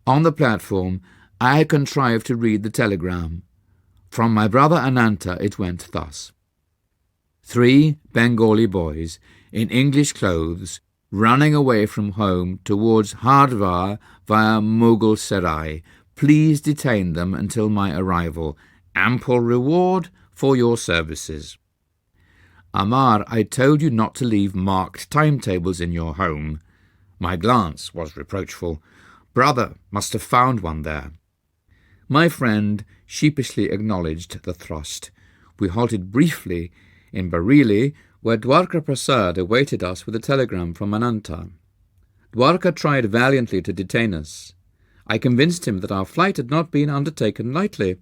On the platform, I had contrived to read the telegram. From my brother Ananta it went thus: 3 Bengali boys in English clothes running away from home towards Hardwar via Mughal Sarai. Please detain them until my arrival. Ample reward for your services. Amar, I told you not to leave marked timetables in your home. My glance was reproachful. Brother must have found one there. My friend sheepishly acknowledged the thrust. We halted briefly in Bareilly, where Dwarka Prasad awaited us with a telegram from Ananta. Dwarka tried valiantly to detain us. I convinced him that our flight had not been undertaken lightly.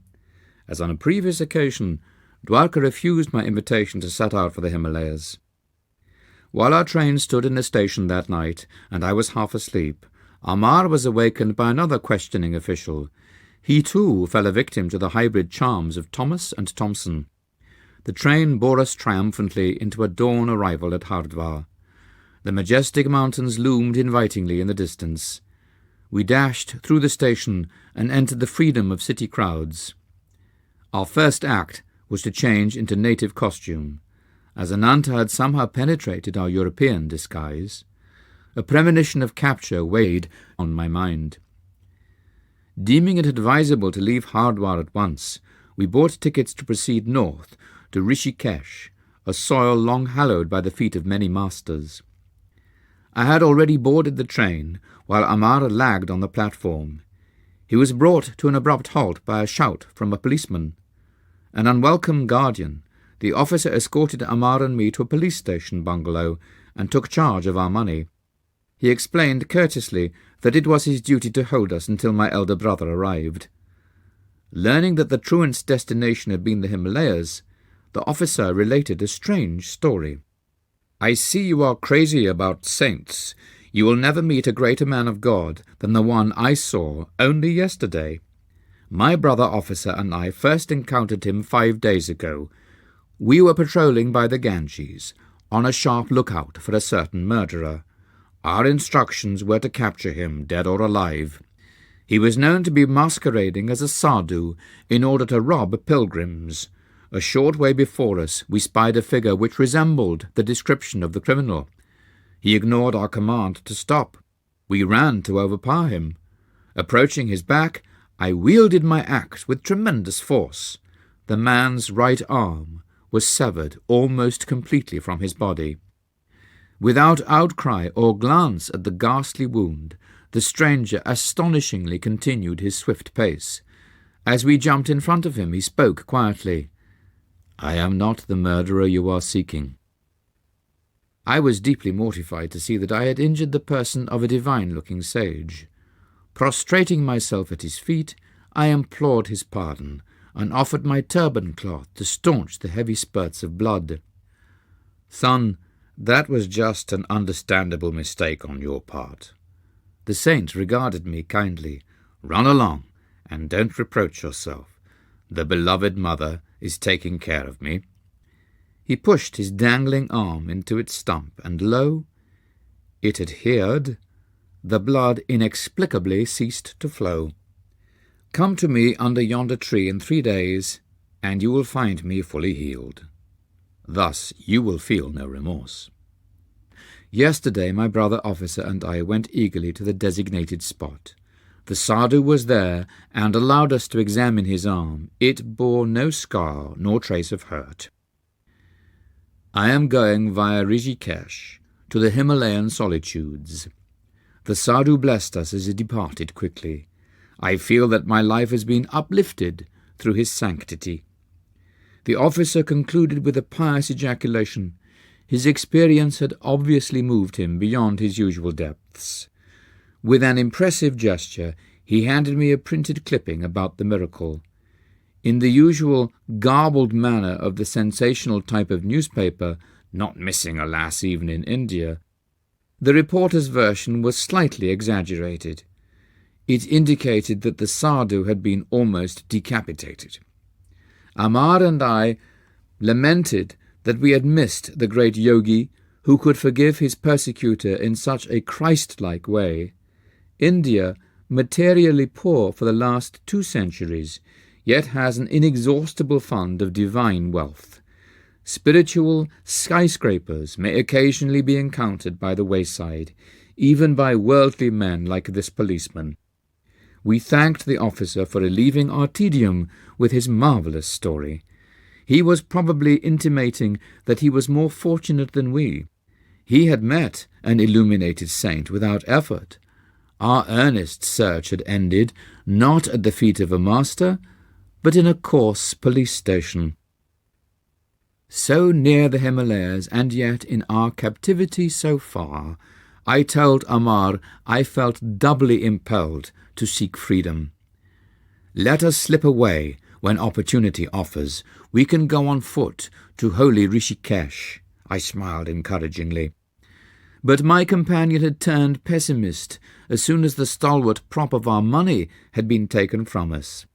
As on a previous occasion, Dwarka refused my invitation to set out for the Himalayas. While our train stood in the station that night, and I was half asleep, Amar was awakened by another questioning official. He too fell a victim to the hybrid charms of Thomas and Thompson. The train bore us triumphantly into a dawn arrival at Hardwar. The majestic mountains loomed invitingly in the distance. We dashed through the station and entered the freedom of city crowds. Our first act was to change into native costume, as Ananta had somehow penetrated our European disguise. A premonition of capture weighed on my mind. Deeming it advisable to leave Hardwar at once, we bought tickets to proceed north to Rishikesh, a soil long hallowed by the feet of many masters. I had already boarded the train, while Amar lagged on the platform. He was brought to an abrupt halt by a shout from a policeman. An unwelcome guardian, the officer escorted Amar and me to a police station bungalow and took charge of our money. He explained courteously that it was his duty to hold us until my elder brother arrived. Learning that the truant's destination had been the Himalayas, the officer related a strange story. I see you are crazy about saints. You will never meet a greater man of God than the one I saw only yesterday. My brother officer and I first encountered him 5 days ago. We were patrolling by the Ganges, on a sharp lookout for a certain murderer. Our instructions were to capture him, dead or alive. He was known to be masquerading as a sadhu in order to rob pilgrims. A short way before us we spied a figure which resembled the description of the criminal. He ignored our command to stop. We ran to overpower him. Approaching his back, I wielded my axe with tremendous force. The man's right arm was severed almost completely from his body. Without outcry or glance at the ghastly wound, the stranger astonishingly continued his swift pace. As we jumped in front of him, he spoke quietly. I am not the murderer you are seeking. I was deeply mortified to see that I had injured the person of a divine-looking sage. Prostrating myself at his feet, I implored his pardon and offered my turban cloth to staunch the heavy spurts of blood. Son, that was just an understandable mistake on your part. The saint regarded me kindly. Run along, and don't reproach yourself. The beloved mother is taking care of me. He pushed his dangling arm into its stump, and lo, it adhered. The blood inexplicably ceased to flow. Come to me under yonder tree in 3 days, and you will find me fully healed. Thus you will feel no remorse. Yesterday my brother officer and I went eagerly to the designated spot. The sadhu was there and allowed us to examine his arm. It bore no scar nor trace of hurt. I am going via Rishikesh to the Himalayan solitudes. The sadhu blessed us as he departed quickly. I feel that my life has been uplifted through his sanctity. The officer concluded with a pious ejaculation. His experience had obviously moved him beyond his usual depths. With an impressive gesture, he handed me a printed clipping about the miracle. In the usual garbled manner of the sensational type of newspaper, not missing, alas, even in India, the reporter's version was slightly exaggerated. It indicated that the sadhu had been almost decapitated. Amar and I lamented that we had missed the great Yogi who could forgive his persecutor in such a Christ-like way. India materially poor for the last 2 centuries, yet has an inexhaustible fund of divine wealth. Spiritual skyscrapers may occasionally be encountered by the wayside, even by worldly men like this policeman. We thanked the officer for relieving our tedium with his marvellous story. He was probably intimating that he was more fortunate than we. He had met an illuminated saint without effort. Our earnest search had ended not at the feet of a master, but in a coarse police station. So near the Himalayas, and yet in our captivity so far, I told Amar I felt doubly impelled to seek freedom. Let us slip away when opportunity offers. We can go on foot to holy Rishikesh. I smiled encouragingly. But my companion had turned pessimist as soon as the stalwart prop of our money had been taken from us.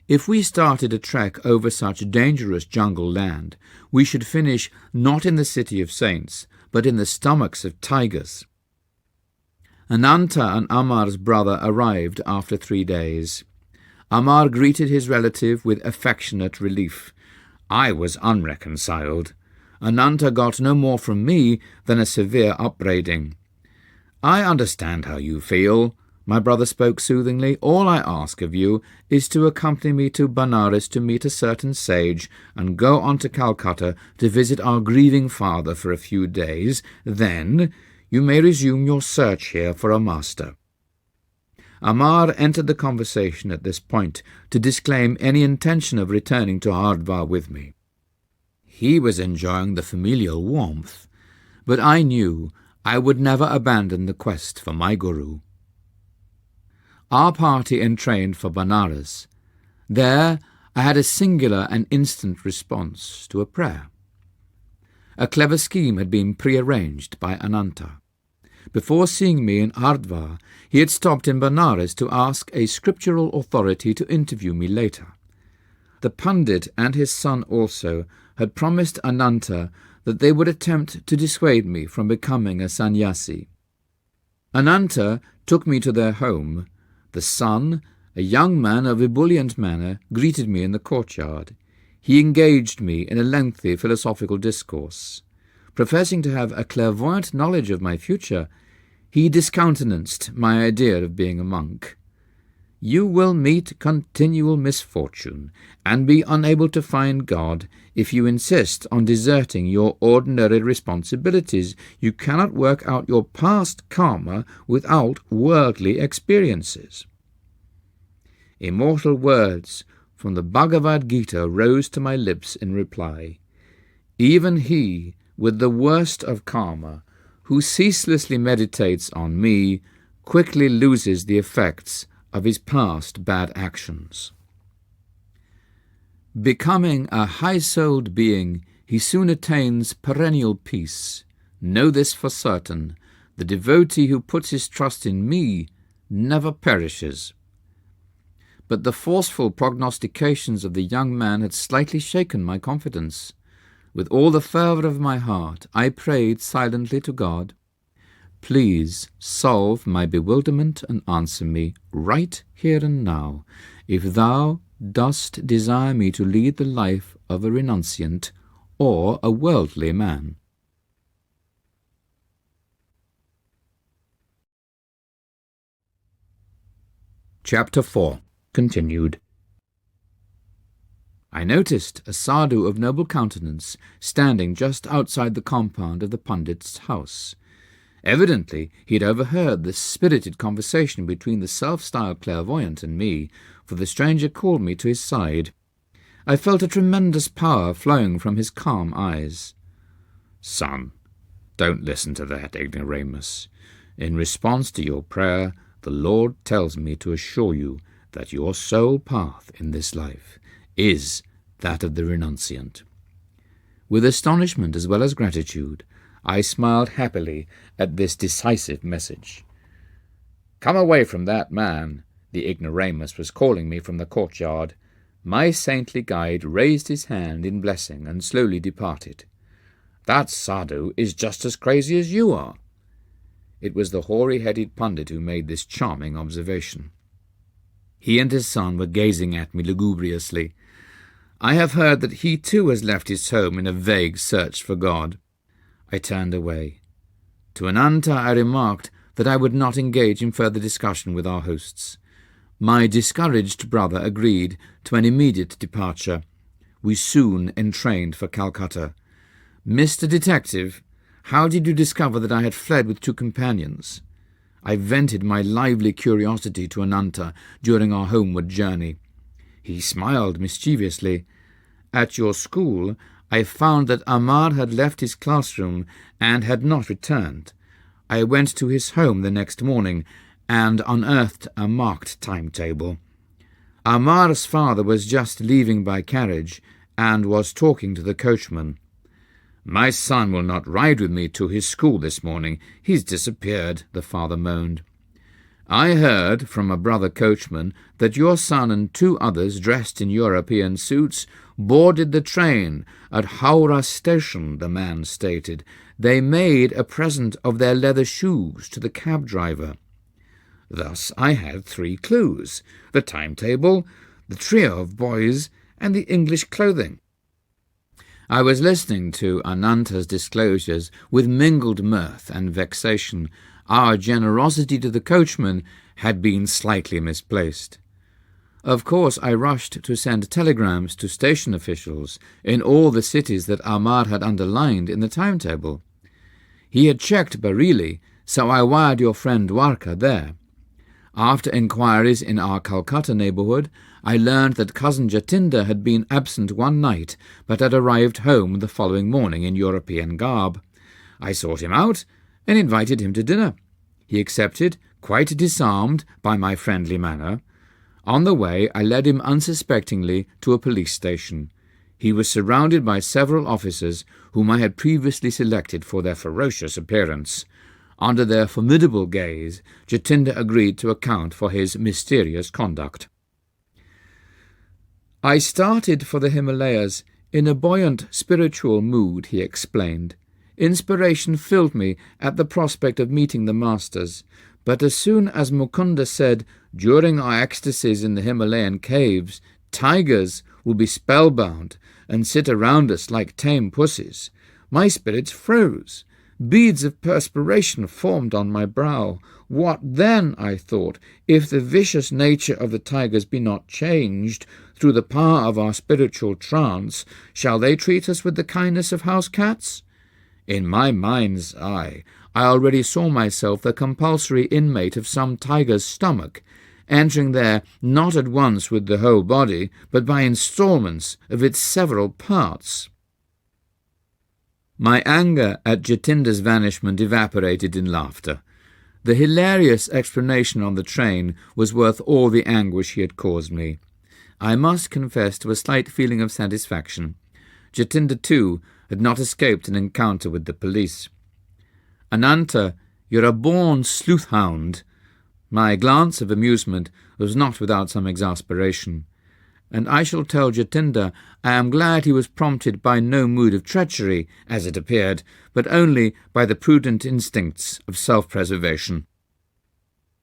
If we started a trek over such dangerous jungle land, we should finish not in the city of saints, but in the stomachs of tigers. Ananta and Amar's brother arrived after 3 days. Amar greeted his relative with affectionate relief. I was unreconciled. Ananta got no more from me than a severe upbraiding. I understand how you feel, my brother spoke soothingly. All I ask of you is to accompany me to Benares to meet a certain sage and go on to Calcutta to visit our grieving father for a few days. Then you may resume your search here for a master. Amar entered the conversation at this point to disclaim any intention of returning to Hardwar with me. He was enjoying the familial warmth, but I knew I would never abandon the quest for my guru. Our party entrained for Benares. There I had a singular and instant response to a prayer. A clever scheme had been prearranged by Ananta. Before seeing me in Hardwar, he had stopped in Benares to ask a scriptural authority to interview me later. The Pandit and his son also had promised Ananta that they would attempt to dissuade me from becoming a sannyasi. Ananta took me to their home. The son, a young man of ebullient manner, greeted me in the courtyard. He engaged me in a lengthy philosophical discourse. Professing to have a clairvoyant knowledge of my future, he discountenanced my idea of being a monk. You will meet continual misfortune and be unable to find God if you insist on deserting your ordinary responsibilities. You cannot work out your past karma without worldly experiences. Immortal words from the Bhagavad Gita rose to my lips in reply. Even he, with the worst of karma, who ceaselessly meditates on me, quickly loses the effects of his past bad actions. Becoming a high-souled being, he soon attains perennial peace. Know this for certain, the devotee who puts his trust in me never perishes. But the forceful prognostications of the young man had slightly shaken my confidence. With all the fervour of my heart, I prayed silently to God, Please solve my bewilderment and answer me right here and now, if thou dost desire me to lead the life of a renunciant or a worldly man. Chapter 4. Continued. I noticed a sadhu of noble countenance standing just outside the compound of the Pandit's house. Evidently he had overheard the spirited conversation between the self-styled clairvoyant and me, for the stranger called me to his side. I felt a tremendous power flowing from his calm eyes. Son, don't listen to that ignoramus. In response to your prayer, the Lord tells me to assure you that your sole path in this life is that of the renunciant. With astonishment as well as gratitude, I smiled happily at this decisive message. Come away from that man, the ignoramus was calling me from the courtyard. My saintly guide raised his hand in blessing and slowly departed. That sadhu is just as crazy as you are. it was the hoary-headed pundit who made this charming observation. He and his son were gazing at me lugubriously. I have heard that he too has left his home in a vague search for God. I turned away. To Ananta I remarked that I would not engage in further discussion with our hosts. My discouraged brother agreed to an immediate departure. We soon entrained for Calcutta. "Mr. Detective, how did you discover that I had fled with 2 companions?" I vented my lively curiosity to Ananta during our homeward journey. He smiled mischievously. "At your school, I found that Amar had left his classroom and had not returned. I went to his home the next morning and unearthed a marked timetable. Amar's father was just leaving by carriage and was talking to the coachman. 'My son will not ride with me to his school this morning. He's disappeared,' the father moaned. 'I heard from a brother coachman that your son and 2 others dressed in European suits boarded the train at Howrah Station,' the man stated. 'They made a present of their leather shoes to the cab driver.' Thus I had 3 clues: the timetable, the trio of boys, and the English clothing." I was listening to Ananta's disclosures with mingled mirth and vexation. Our generosity to the coachman had been slightly misplaced. Of course, I rushed to send telegrams to station officials in all the cities that Amar had underlined in the timetable. He had checked Bareilly, so I wired your friend Dwarka there. After inquiries in our Calcutta neighbourhood, I learned that cousin Jatinder had been absent one night, but had arrived home the following morning in European garb. I sought him out and invited him to dinner. He accepted, quite disarmed by my friendly manner. On the way, I led him unsuspectingly to a police station. He was surrounded by several officers whom I had previously selected for their ferocious appearance. Under their formidable gaze, Jatinder agreed to account for his mysterious conduct. "I started for the Himalayas in a buoyant spiritual mood," he explained. "Inspiration filled me at the prospect of meeting the masters, but as soon as Mukunda said, 'During our ecstasies in the Himalayan caves, tigers will be spellbound and sit around us like tame pussies,' my spirits froze. Beads of perspiration formed on my brow. What then, I thought, if the vicious nature of the tigers be not changed through the power of our spiritual trance? Shall they treat us with the kindness of house cats? In my mind's eye, I already saw myself the compulsory inmate of some tiger's stomach, entering there not at once with the whole body, but by instalments of its several parts." My anger at Jatinder's vanishment evaporated in laughter. The hilarious explanation on the train was worth all the anguish he had caused me. I must confess to a slight feeling of satisfaction. Jatinder, too, had not escaped an encounter with the police. "Ananta, you're a born sleuth-hound." My glance of amusement was not without some exasperation. "And I shall tell Jatinder I am glad he was prompted by no mood of treachery, as it appeared, but only by the prudent instincts of self-preservation."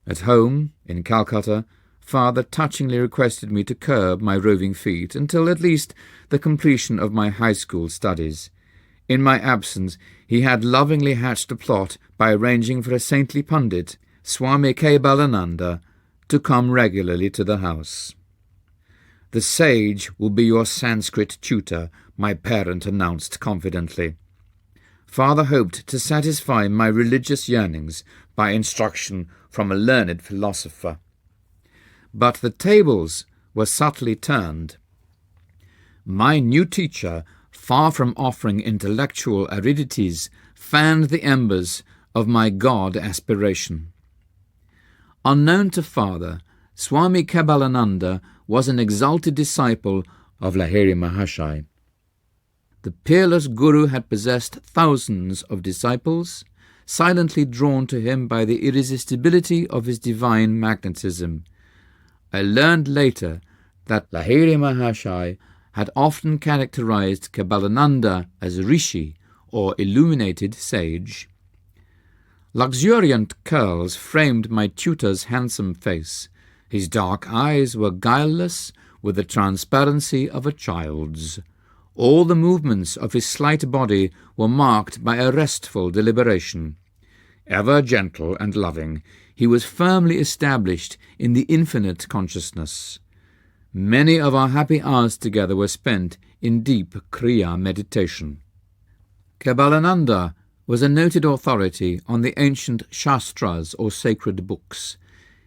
At home, in Calcutta, Father touchingly requested me to curb my roving feet until at least the completion of my high school studies. In my absence, he had lovingly hatched a plot by arranging for a saintly pundit, Swami Kebalananda, to come regularly to the house. "The sage will be your Sanskrit tutor," my parent announced confidently. Father hoped to satisfy my religious yearnings by instruction from a learned philosopher. But the tables were subtly turned. My new teacher, far from offering intellectual aridities, fanned the embers of my God aspiration. Unknown to Father, Swami Kebalananda was an exalted disciple of Lahiri Mahashai. The peerless Guru had possessed thousands of disciples, silently drawn to him by the irresistibility of his divine magnetism. I learned later that Lahiri Mahashai had often characterized Kebalananda as rishi, or illuminated sage. Luxuriant curls framed my tutor's handsome face. His dark eyes were guileless with the transparency of a child's. All the movements of his slight body were marked by a restful deliberation. Ever gentle and loving, he was firmly established in the infinite consciousness. Many of our happy hours together were spent in deep Kriya meditation. Kabbalananda was a noted authority on the ancient Shastras or sacred books.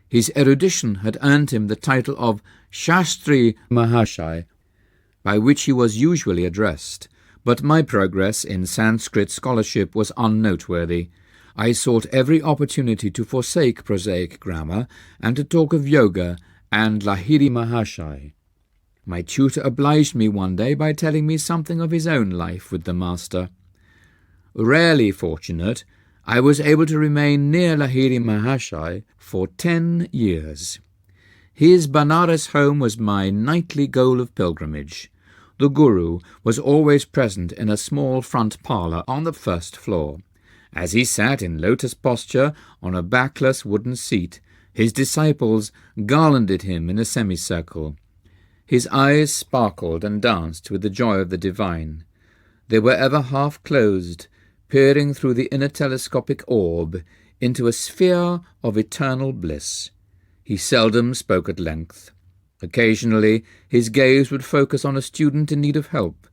His erudition had earned him the title of Shastri Mahashai, by which he was usually addressed, but my progress in Sanskrit scholarship was unnoteworthy. I sought every opportunity to forsake prosaic grammar and to talk of yoga and Lahiri Mahashai. My tutor obliged me one day by telling me something of his own life with the master. Rarely fortunate, I was able to remain near Lahiri Mahashai for 10 years. His Banaras home was my nightly goal of pilgrimage. The Guru was always present in a small front parlour on the first floor. As he sat in lotus posture on a backless wooden seat, his disciples garlanded him in a semicircle. His eyes sparkled and danced with the joy of the divine. They were ever half closed, peering through the inner telescopic orb into a sphere of eternal bliss. He seldom spoke at length. Occasionally his gaze would focus on a student in need of help.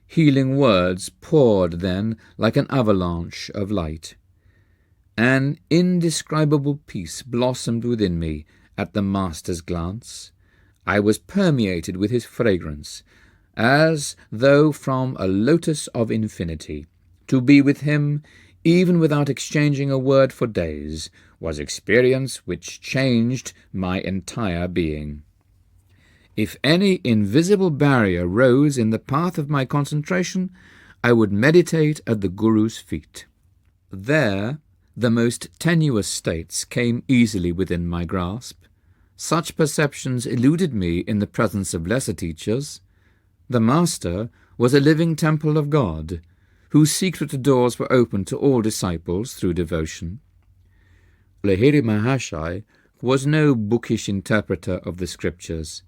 Healing words poured then like an avalanche of light. An indescribable peace blossomed within me at the master's glance. I was permeated with his fragrance, as though from a lotus of infinity. To be with him, even without exchanging a word for days, was experience which changed my entire being. If any invisible barrier rose in the path of my concentration, I would meditate at the Guru's feet. There, the most tenuous states came easily within my grasp. Such perceptions eluded me in the presence of lesser teachers. The Master was a living temple of God, whose secret doors were open to all disciples through devotion. Lahiri Mahashai was no bookish interpreter of the scriptures.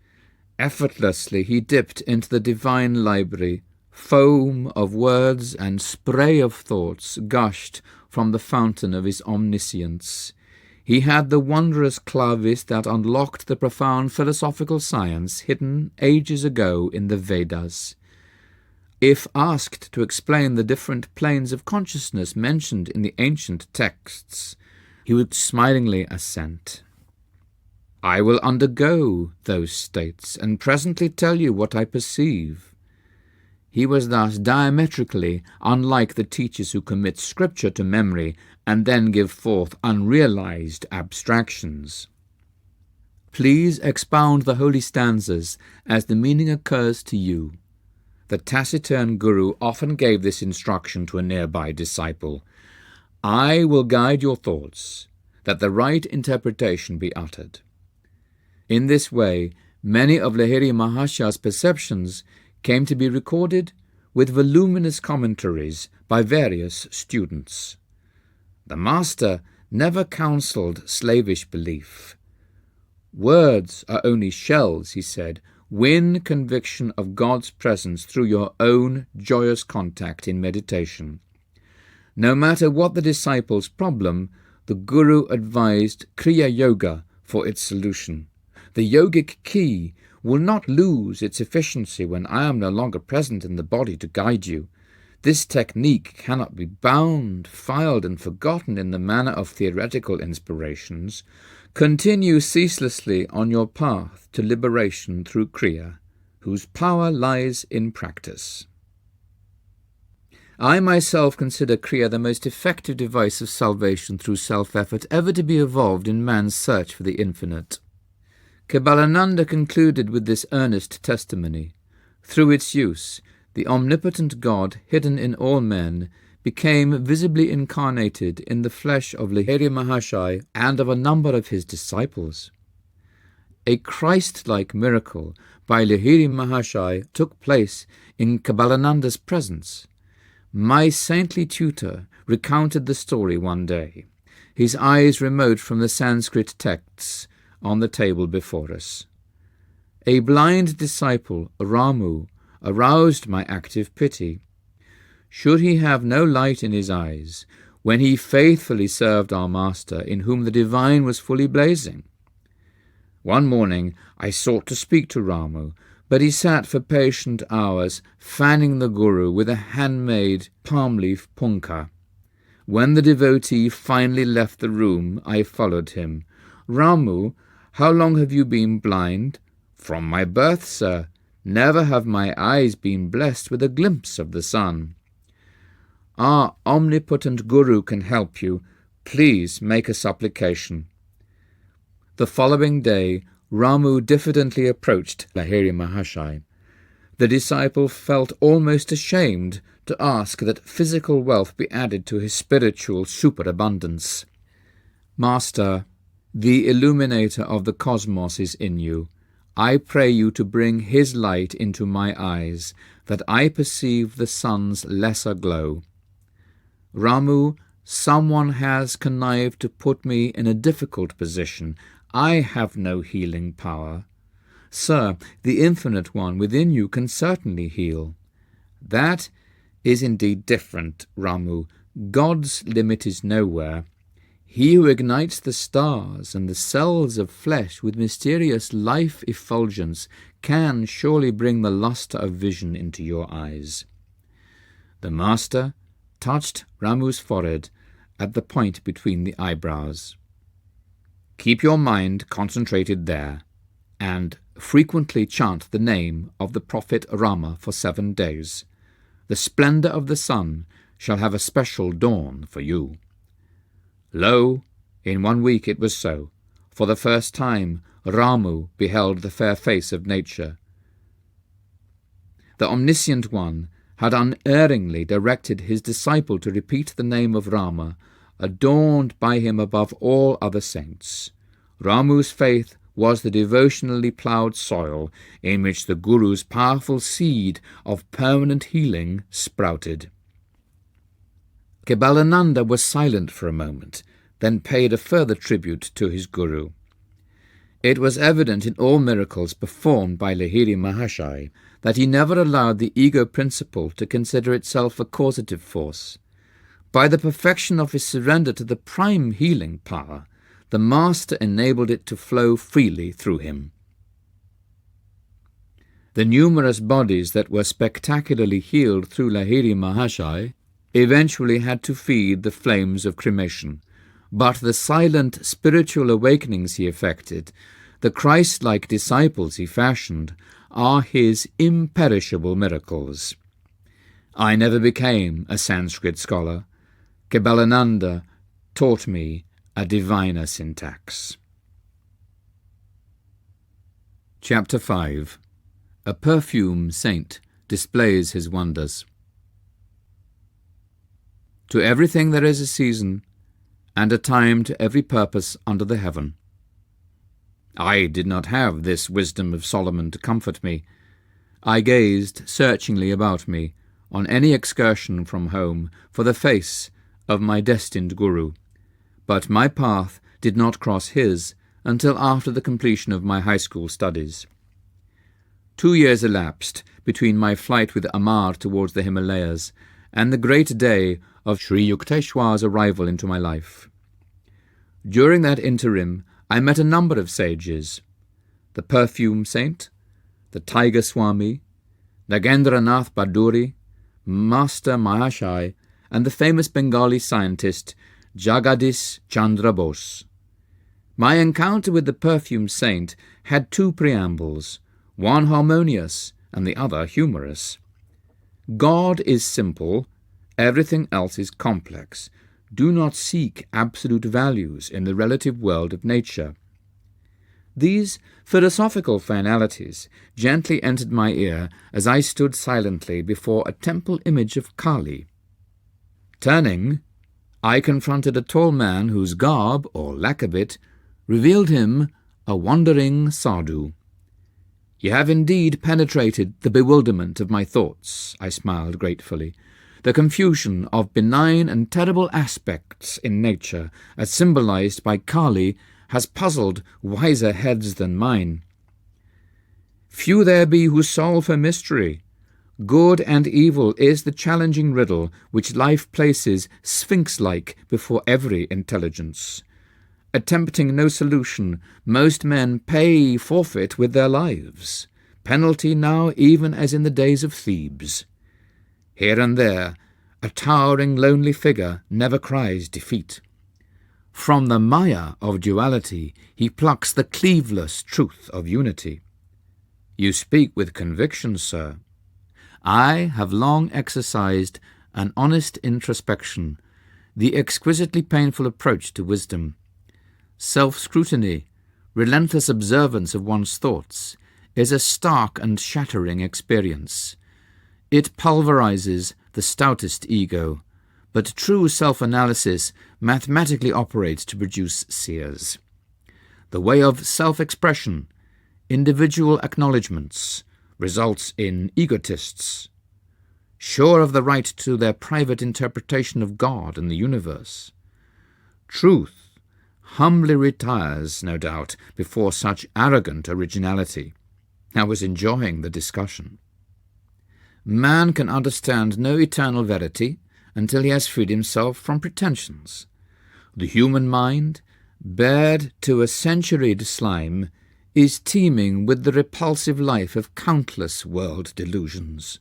Effortlessly he dipped into the divine library. Foam of words and spray of thoughts gushed from the fountain of his omniscience. He had the wondrous clavis that unlocked the profound philosophical science hidden ages ago in the Vedas. If asked to explain the different planes of consciousness mentioned in the ancient texts, he would smilingly assent. I will undergo those states, and presently tell you what I perceive. He was thus diametrically unlike the teachers who commit scripture to memory and then give forth unrealized abstractions. Please expound the holy stanzas as the meaning occurs to you. The taciturn Guru often gave this instruction to a nearby disciple. I will guide your thoughts, that the right interpretation be uttered. In this way, many of Lahiri Mahashai's perceptions came to be recorded with voluminous commentaries by various students. The Master never counselled slavish belief. Words are only shells, he said. Win conviction of God's presence through your own joyous contact in meditation. No matter what the disciple's problem, the Guru advised Kriya Yoga for its solution. The yogic key will not lose its efficiency when I am no longer present in the body to guide you. This technique cannot be bound, filed, and forgotten in the manner of theoretical inspirations. Continue ceaselessly on your path to liberation through Kriya, whose power lies in practice. I myself consider Kriya the most effective device of salvation through self-effort ever to be evolved in man's search for the infinite. Kabbalananda concluded with this earnest testimony. Through its use, the omnipotent God, hidden in all men, became visibly incarnated in the flesh of Lahiri Mahashai and of a number of his disciples. A Christ-like miracle by Lahiri Mahashai took place in Kabbalananda's presence. My saintly tutor recounted the story one day. his eyes remote from the Sanskrit texts on the table before us. A blind disciple, Ramu, aroused my active pity. Should he have no light in his eyes when he faithfully served our Master, in whom the divine was fully blazing? One morning I sought to speak to Ramu, but he sat for patient hours, fanning the Guru with a handmade palm leaf punkah. When the devotee finally left the room, I followed him. "Ramu, how long have you been blind?" "From my birth, sir. Never have my eyes been blessed with a glimpse of the sun." "Our omnipotent Guru can help you. Please make a supplication." The following day, Ramu diffidently approached Lahiri Mahashai. The disciple felt almost ashamed to ask that physical wealth be added to his spiritual superabundance. "Master, the illuminator of the cosmos is in you. I pray you to bring his light into my eyes, that I perceive the sun's lesser glow." "Ramu, someone has connived to put me in a difficult position. I have no healing power." "Sir, the Infinite One within you can certainly heal." "That is indeed different, Ramu. God's limit is nowhere. He who ignites the stars and the cells of flesh with mysterious life effulgence can surely bring the lustre of vision into your eyes." The Master touched Ramu's forehead at the point between the eyebrows. "Keep your mind concentrated there, and frequently chant the name of the Prophet Rama for 7 days. The splendour of the sun shall have a special dawn for you." Lo, in 1 week it was so. For the first time, Ramu beheld the fair face of nature. The Omniscient One had unerringly directed his disciple to repeat the name of Rama, adorned by him above all other saints. Ramu's faith was the devotionally ploughed soil in which the Guru's powerful seed of permanent healing sprouted. Kebalananda was silent for a moment, then paid a further tribute to his Guru. It was evident in all miracles performed by Lahiri Mahashai that he never allowed the ego principle to consider itself a causative force. By the perfection of his surrender to the prime healing power, the Master enabled it to flow freely through him. The numerous bodies that were spectacularly healed through Lahiri Mahashai eventually had to feed the flames of cremation, but the silent spiritual awakenings he effected, the Christ-like disciples he fashioned, are his imperishable miracles. I never became a Sanskrit scholar. Kebalananda taught me a diviner syntax. Chapter 5. A perfume saint displays his wonders. To everything there is a season, and a time to every purpose under the heaven. I did not have this wisdom of Solomon to comfort me. I gazed searchingly about me on any excursion from home for the face of my destined Guru, but my path did not cross his until after the completion of my high school studies. 2 years elapsed between my flight with Amar towards the Himalayas and the great day of Sri Yukteswar's arrival into my life. During that interim, I met a number of sages: the perfume saint, the tiger Swami, Nagendranath Baduri, Master Mahashai, and the famous Bengali scientist Jagadish Chandra Bose. My encounter with the perfume saint had 2 preambles, one harmonious and the other humorous. God is simple, everything else is complex. Do not seek absolute values in the relative world of nature. These philosophical finalities gently entered my ear as I stood silently before a temple image of Kali. Turning, I confronted a tall man whose garb, or lack of it, revealed him a wandering sadhu. "You have indeed penetrated the bewilderment of my thoughts," I smiled gratefully. The confusion of benign and terrible aspects in nature, as symbolized by Kali, has puzzled wiser heads than mine. Few there be who solve her mystery. Good and evil is the challenging riddle which life places sphinx-like before every intelligence. Attempting no solution, most men pay forfeit with their lives, penalty now even as in the days of Thebes. Here and there, a towering lonely figure never cries defeat. From the maya of duality he plucks the cleaveless truth of unity. You speak with conviction, sir. I have long exercised an honest introspection, the exquisitely painful approach to wisdom. Self-scrutiny, relentless observance of one's thoughts, is a stark and shattering experience. It pulverizes the stoutest ego, but true self-analysis mathematically operates to produce seers. The way of self-expression, individual acknowledgments, results in egotists, sure of the right to their private interpretation of God and the universe. Truth humbly retires, no doubt, before such arrogant originality. I was enjoying the discussion. Man can understand no eternal verity until he has freed himself from pretensions. The human mind, bared to a centuried slime, is teeming with the repulsive life of countless world delusions.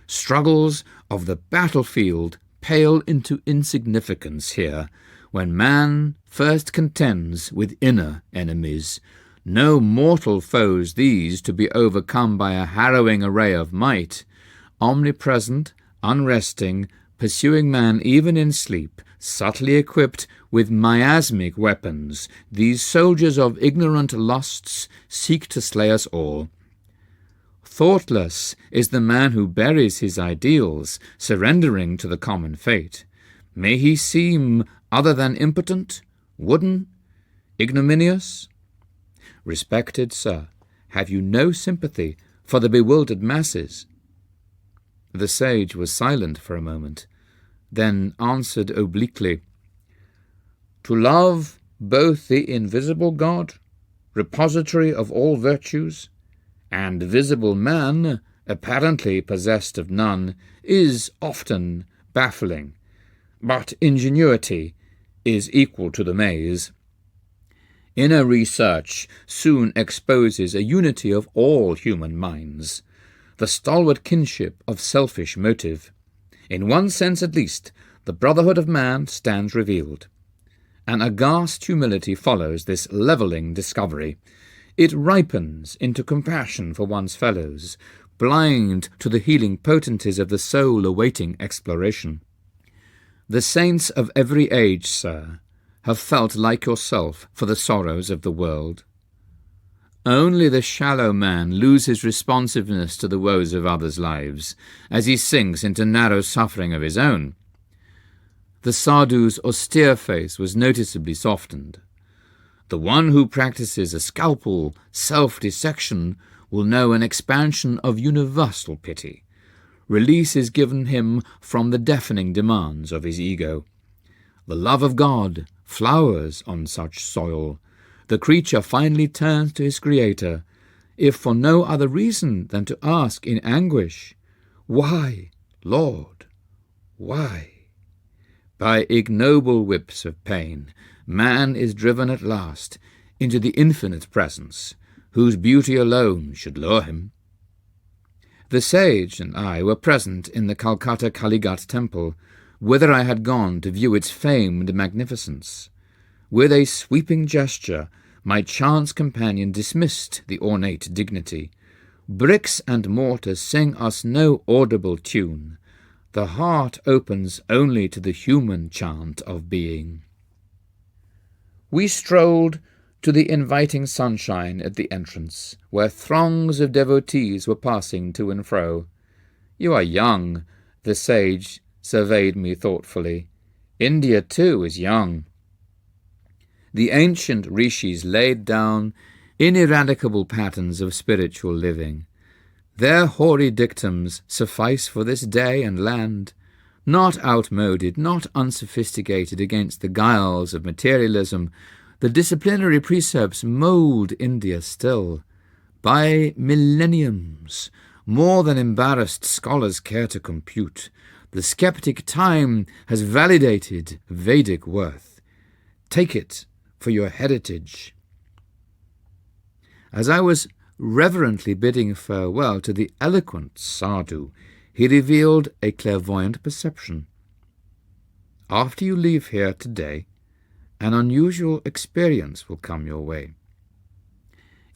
Struggles of the battlefield pale into insignificance here, when man first contends with inner enemies. No mortal foes these, to be overcome by a harrowing array of might. Omnipresent, unresting, pursuing man even in sleep, subtly equipped with miasmic weapons, these soldiers of ignorant lusts seek to slay us all. Thoughtless is the man who buries his ideals, surrendering to the common fate. May he seem other than impotent, wooden, ignominious? Respected sir, have you no sympathy for the bewildered masses? The sage was silent for a moment, then answered obliquely, To love both the invisible God, repository of all virtues, and visible man, apparently possessed of none, is often baffling, but ingenuity is equal to the maze. Inner research soon exposes a unity of all human minds, the stalwart kinship of selfish motive. In one sense at least, the brotherhood of man stands revealed. An aghast humility follows this levelling discovery. It ripens into compassion for one's fellows, blind to the healing potencies of the soul awaiting exploration. The saints of every age, sir, have felt like yourself for the sorrows of the world. Only the shallow man loses responsiveness to the woes of others' lives, as he sinks into narrow suffering of his own. The sadhu's austere face was noticeably softened. The one who practices a scalpel self-dissection will know an expansion of universal pity. Release is given him from the deafening demands of his ego. The love of God flowers on such soil. The creature finally turns to his Creator, if for no other reason than to ask in anguish, Why, Lord, why? By ignoble whips of pain, man is driven at last into the infinite presence, whose beauty alone should lure him. The sage and I were present in the Calcutta Kalighat temple, whither I had gone to view its famed magnificence. With a sweeping gesture, my chance companion dismissed the ornate dignity. Bricks and mortar sing us no audible tune. The heart opens only to the human chant of being. We strolled to the inviting sunshine at the entrance, where throngs of devotees were passing to and fro. You are young, the sage surveyed me thoughtfully. India, too, is young. The ancient rishis laid down ineradicable patterns of spiritual living. Their hoary dictums suffice for this day and land. Not outmoded, not unsophisticated against the guiles of materialism, the disciplinary precepts mould India still. By millenniums, more than embarrassed scholars care to compute, the skeptic time has validated Vedic worth. Take it for your heritage. As I was reverently bidding farewell to the eloquent sadhu, he revealed a clairvoyant perception. After you leave here today, an unusual experience will come your way.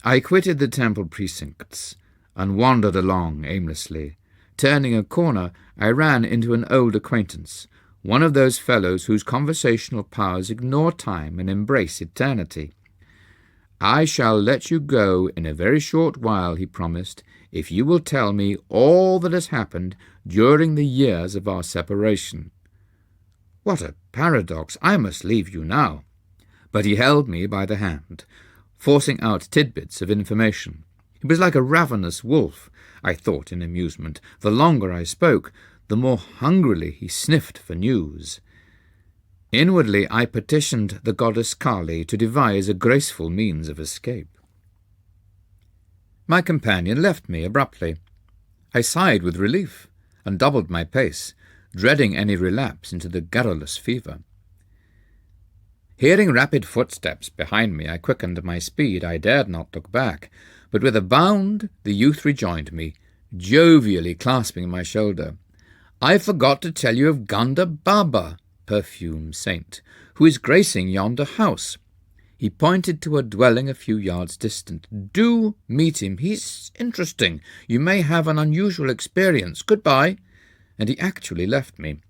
I quitted the temple precincts and wandered along aimlessly. Turning a corner, I ran into an old acquaintance, one of those fellows whose conversational powers ignore time and embrace eternity. I shall let you go in a very short while, he promised, if you will tell me all that has happened during the years of our separation. What a paradox! I must leave you now. But he held me by the hand, forcing out tidbits of information. He was like a ravenous wolf, I thought in amusement. The longer I spoke, the more hungrily he sniffed for news. Inwardly I petitioned the goddess Kali to devise a graceful means of escape. My companion left me abruptly. I sighed with relief and doubled my pace, dreading any relapse into the garrulous fever. Hearing rapid footsteps behind me, I quickened my speed. I dared not look back, but with a bound the youth rejoined me, jovially clasping my shoulder. I forgot to tell you of Ganda Baba, perfume saint, who is gracing yonder house. He pointed to a dwelling a few yards distant. Do meet him. He's interesting. You may have an unusual experience. Goodbye. And he actually left me.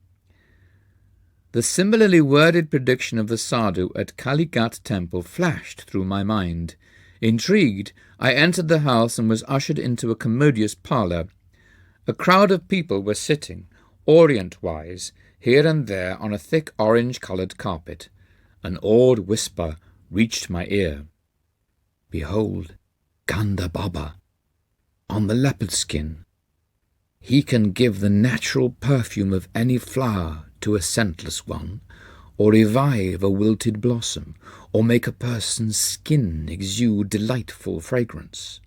The similarly worded prediction of the sadhu at Kalighat temple flashed through my mind. Intrigued, I entered the house and was ushered into a commodious parlour. A crowd of people were sitting, orient-wise, here and there on a thick orange-coloured carpet. An awed whisper reached my ear. Behold, Ganda Baba, on the leopard skin. He can give the natural perfume of any flower to a scentless one, or revive a wilted blossom, or make a person's skin exude delightful fragrance.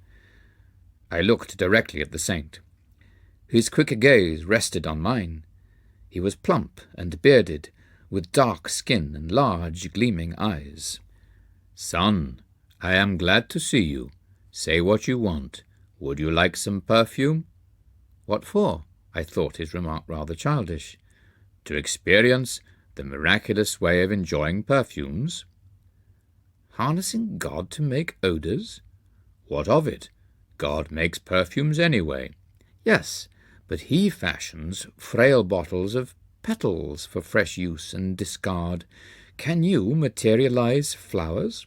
I looked directly at the saint. His quick gaze rested on mine. He was plump and bearded, with dark skin and large gleaming eyes. Son, I am glad to see you. Say what you want. Would you like some perfume? What for? I thought his remark rather childish. To experience the miraculous way of enjoying perfumes. Harnessing God to make odours? What of it? God makes perfumes anyway. Yes, but he fashions frail bottles of petals for fresh use and discard. Can you materialize flowers?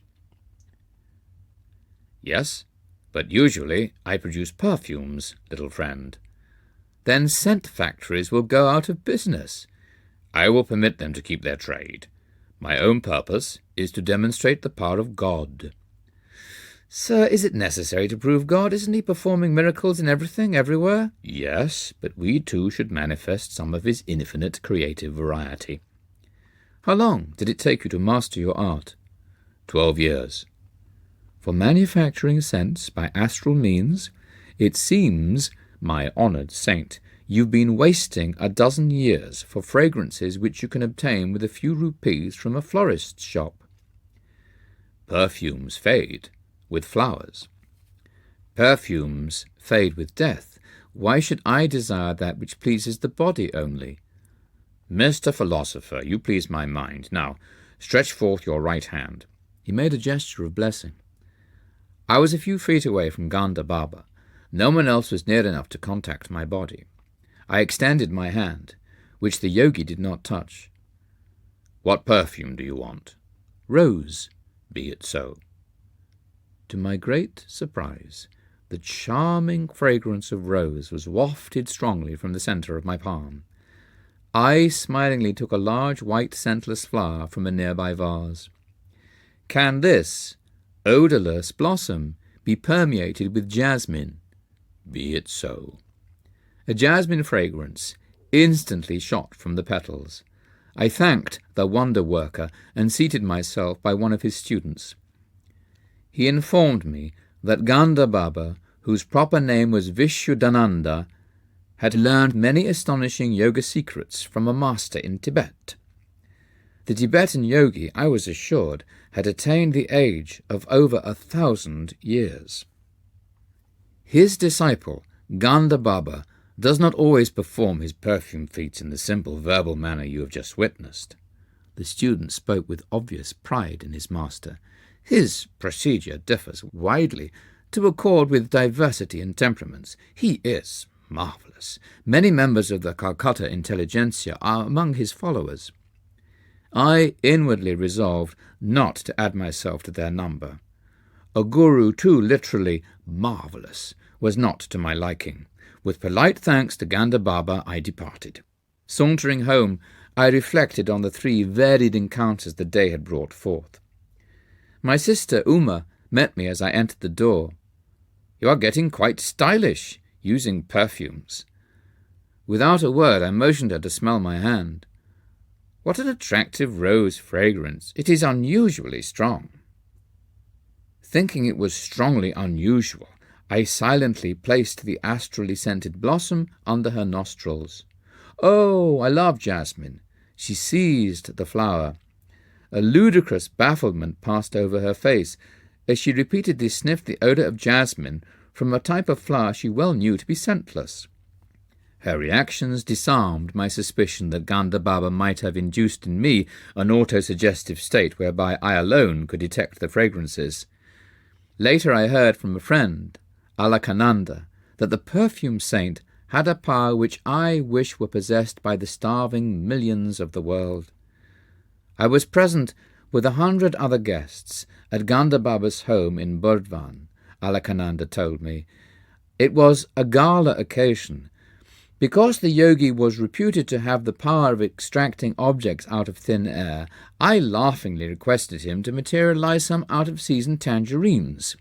Yes, but usually I produce perfumes, little friend. Then scent factories will go out of business. I will permit them to keep their trade. My own purpose is to demonstrate the power of God. Sir, is it necessary to prove God? Isn't he performing miracles in everything, everywhere? Yes, but we too should manifest some of his infinite creative variety. How long did it take you to master your art? 12 years. For manufacturing scents by astral means, it seems, my honoured saint, you've been wasting a dozen years for fragrances which you can obtain with a few rupees from a florist's shop. Perfumes fade with flowers. Perfumes fade with death. Why should I desire that which pleases the body only? Mr. Philosopher, you please my mind. Now, stretch forth your right hand. He made a gesture of blessing. I was a few feet away from Ganda Baba. No one else was near enough to contact my body. I extended my hand, which the yogi did not touch. What perfume do you want? Rose. Be it so. To my great surprise, the charming fragrance of rose was wafted strongly from the centre of my palm. I smilingly took a large white scentless flower from a nearby vase. Can this odourless blossom be permeated with jasmine? Be it so. A jasmine fragrance, instantly shot from the petals. I thanked the wonder worker and seated myself by one of his students. He informed me that Ganda Baba, whose proper name was Vishuddhananda, had learned many astonishing yoga secrets from a master in Tibet. The Tibetan yogi, I was assured, had attained the age of over 1,000 years. His disciple, Ganda Baba, does not always perform his perfume feats in the simple verbal manner you have just witnessed. The student spoke with obvious pride in his master. His procedure differs widely to accord with diversity in temperaments. He is marvellous. Many members of the Calcutta intelligentsia are among his followers. I inwardly resolved not to add myself to their number. A guru too literally marvellous was not to my liking. With polite thanks to Ganda Baba, I departed. Sauntering home, I reflected on the 3 varied encounters the day had brought forth. My sister Uma met me as I entered the door. "You are getting quite stylish, using perfumes." Without a word, I motioned her to smell my hand. "What an attractive rose fragrance! It is unusually strong." Thinking it was strongly unusual, I silently placed the astrally scented blossom under her nostrils. "Oh, I love jasmine." She seized the flower. A ludicrous bafflement passed over her face as she repeatedly sniffed the odour of jasmine from a type of flower she well knew to be scentless. Her reactions disarmed my suspicion that Ganda Baba might have induced in me an autosuggestive state whereby I alone could detect the fragrances. Later I heard from a friend, Alakananda, that the perfume saint had a power which I wish were possessed by the starving millions of the world. I was present with 100 other guests at Ganda Baba's home in Burdwan, Alakananda told me. It was a gala occasion. Because the yogi was reputed to have the power of extracting objects out of thin air, I laughingly requested him to materialize some out-of-season tangerines.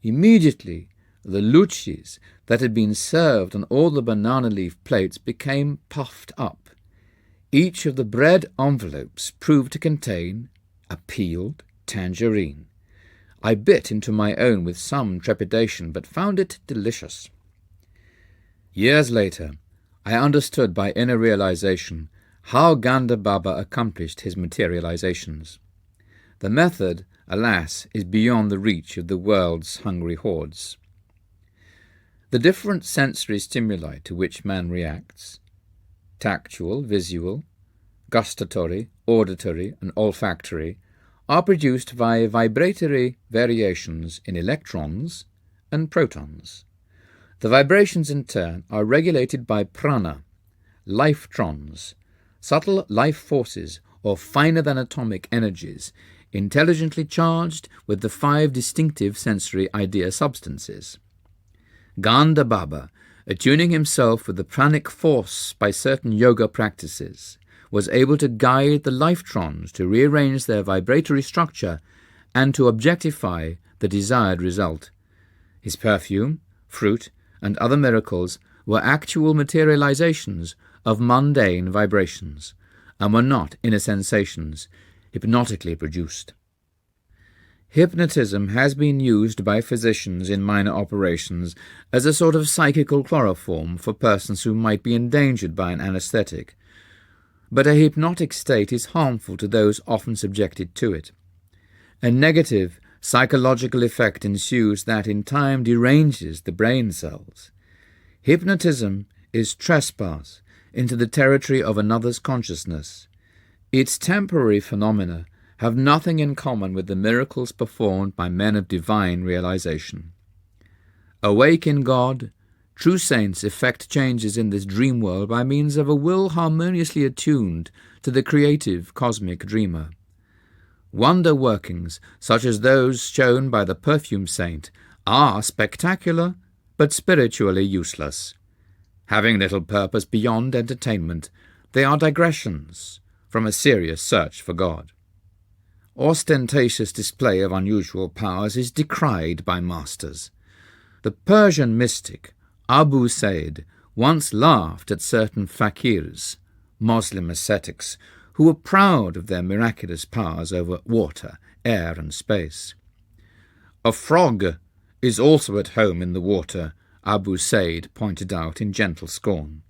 Immediately, the luchis that had been served on all the banana leaf plates became puffed up. Each of the bread envelopes proved to contain a peeled tangerine. I bit into my own with some trepidation, but found it delicious. Years later, I understood by inner realization how Ganda Baba accomplished his materializations. The method, alas, is beyond the reach of the world's hungry hordes. The different sensory stimuli to which man reacts, tactual, visual, gustatory, auditory, and olfactory, are produced by vibratory variations in electrons and protons. The vibrations, in turn, are regulated by prana, life-trons, subtle life forces or finer-than-atomic energies, intelligently charged with the 5 distinctive sensory idea substances. Ganda Baba, attuning himself with the pranic force by certain yoga practices, was able to guide the life-trons to rearrange their vibratory structure and to objectify the desired result. His perfume, fruit, and other miracles were actual materializations of mundane vibrations, and were not inner sensations hypnotically produced. Hypnotism has been used by physicians in minor operations as a sort of psychical chloroform for persons who might be endangered by an anesthetic, but a hypnotic state is harmful to those often subjected to it. A negative psychological effect ensues that in time deranges the brain cells. Hypnotism is trespass into the territory of another's consciousness. Its temporary phenomena have nothing in common with the miracles performed by men of divine realization. Awake in God, true saints effect changes in this dream world by means of a will harmoniously attuned to the creative cosmic dreamer. Wonder workings, such as those shown by the perfume saint, are spectacular but spiritually useless. Having little purpose beyond entertainment, they are digressions from a serious search for God. Ostentatious display of unusual powers is decried by masters. The Persian mystic Abu Said once laughed at certain fakirs, Moslem ascetics, who were proud of their miraculous powers over water, air, and space. "A frog is also at home in the water," Abu Said pointed out in gentle scorn.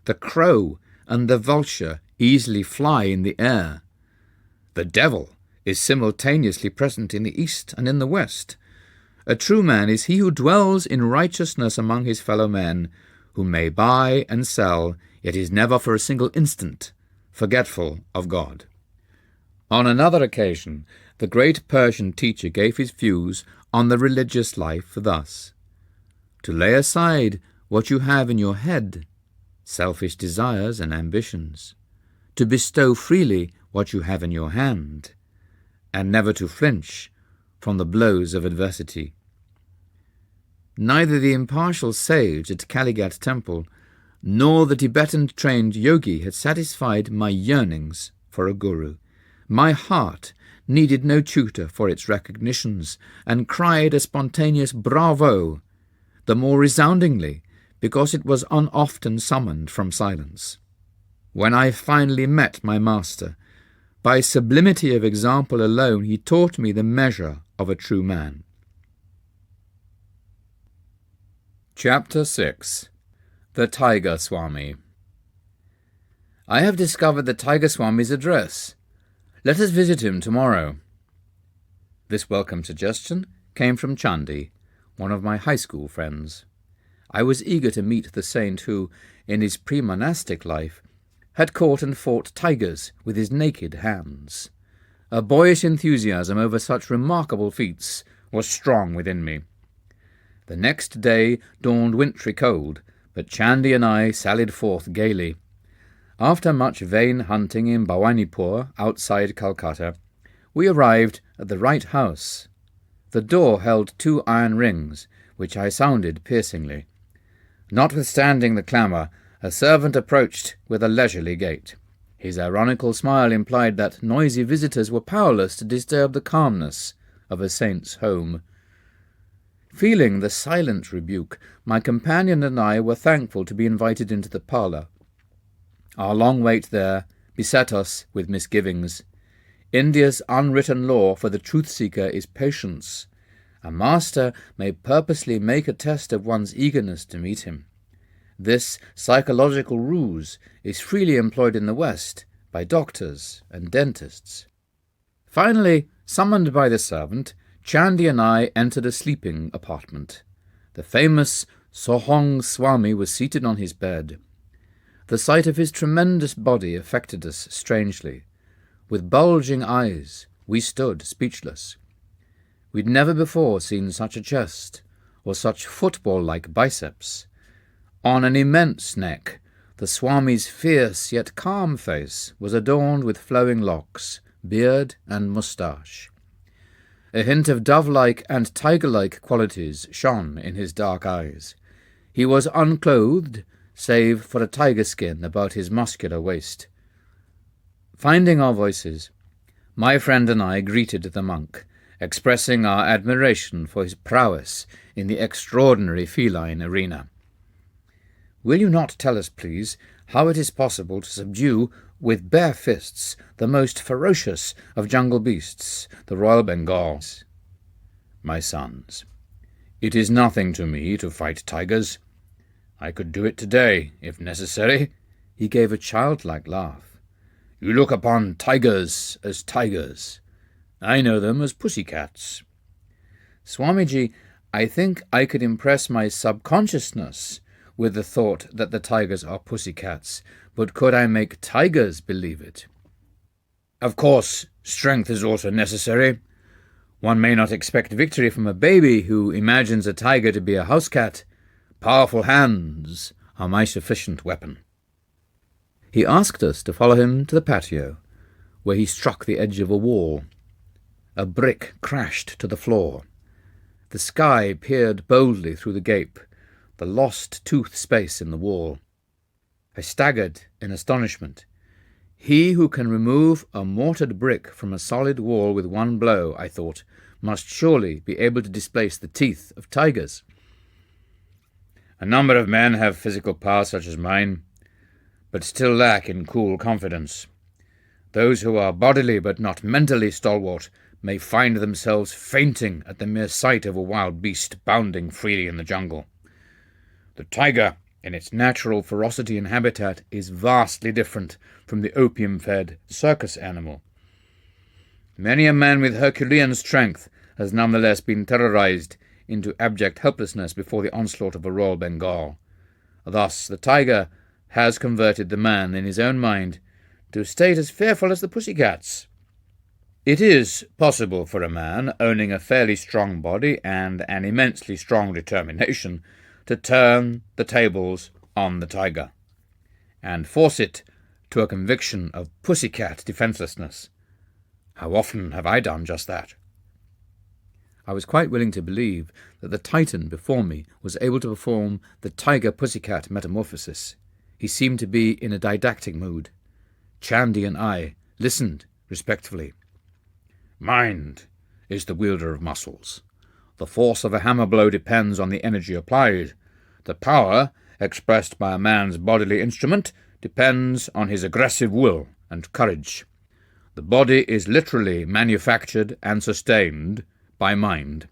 "The crow and the vulture easily fly in the air. The devil is simultaneously present in the east and in the west. A true man is he who dwells in righteousness among his fellow men, who may buy and sell, yet is never for a single instant forgetful of God." On another occasion, the great Persian teacher gave his views on the religious life thus: "To lay aside what you have in your head, selfish desires and ambitions, to bestow freely what you have in your hand, and never to flinch from the blows of adversity." Neither the impartial sage at Kaligat Temple nor the Tibetan-trained yogi had satisfied my yearnings for a guru. My heart needed no tutor for its recognitions, and cried a spontaneous bravo, the more resoundingly because it was unoften summoned from silence. When I finally met my master, by sublimity of example alone he taught me the measure of a true man. Chapter 6. The Tiger Swami. I have discovered the Tiger Swami's address. Let us visit him tomorrow. This welcome suggestion came from Chandi, one of my high school friends. I was eager to meet the saint who, in his pre-monastic life, had caught and fought tigers with his naked hands. A boyish enthusiasm over such remarkable feats was strong within me. The next day dawned wintry cold, but Chandi and I sallied forth gaily. After much vain hunting in Bhawanipur, outside Calcutta, we arrived at the right house. The door held 2 iron rings, which I sounded piercingly. Notwithstanding the clamour, a servant approached with a leisurely gait. His ironical smile implied that noisy visitors were powerless to disturb the calmness of a saint's home. Feeling the silent rebuke, my companion and I were thankful to be invited into the parlour. Our long wait there beset us with misgivings. India's unwritten law for the truth-seeker is patience. A master may purposely make a test of one's eagerness to meet him. This psychological ruse is freely employed in the West by doctors and dentists. Finally, summoned by the servant, Chandi and I entered a sleeping apartment. The famous Sohong Swami was seated on his bed. The sight of his tremendous body affected us strangely. With bulging eyes, we stood speechless. We'd never before seen such a chest, or such football-like biceps. On an immense neck, the Swami's fierce yet calm face was adorned with flowing locks, beard, and moustache. A hint of dove-like and tiger-like qualities shone in his dark eyes. He was unclothed, save for a tiger skin about his muscular waist. Finding our voices, my friend and I greeted the monk, expressing our admiration for his prowess in the extraordinary feline arena. "Will you not tell us, please, how it is possible to subdue with bare fists the most ferocious of jungle beasts, the Royal Bengals?" "My sons, it is nothing to me to fight tigers. I could do it today, if necessary." He gave a childlike laugh. "You look upon tigers as tigers. I know them as pussycats." "Swamiji, I think I could impress my subconsciousness with the thought that the tigers are pussycats, but could I make tigers believe it?" "Of course, strength is also necessary. One may not expect victory from a baby who imagines a tiger to be a house cat. Powerful hands are my sufficient weapon." He asked us to follow him to the patio, where he struck the edge of a wall. A brick crashed to the floor. The sky peered boldly through the gape, the lost tooth space in the wall. I staggered in astonishment. He who can remove a mortared brick from a solid wall with one blow, I thought, must surely be able to displace the teeth of tigers. A number of men have physical powers such as mine, but still lack in cool confidence. Those who are bodily but not mentally stalwart may find themselves fainting at the mere sight of a wild beast bounding freely in the jungle. The tiger, in its natural ferocity and habitat, is vastly different from the opium-fed circus animal. Many a man with Herculean strength has nonetheless been terrorized into abject helplessness before the onslaught of a Royal Bengal. Thus the tiger has converted the man in his own mind to a state as fearful as the pussycats. It is possible for a man owning a fairly strong body and an immensely strong determination to turn the tables on the tiger and force it to a conviction of pussycat defenselessness. How often have I done just that? I was quite willing to believe that the Titan before me was able to perform the tiger-pussycat metamorphosis. He seemed to be in a didactic mood. Chandy and I listened respectfully. Mind is the wielder of muscles. The force of a hammer blow depends on the energy applied. The power, expressed by a man's bodily instrument, depends on his aggressive will and courage. The body is literally manufactured and sustained by mind.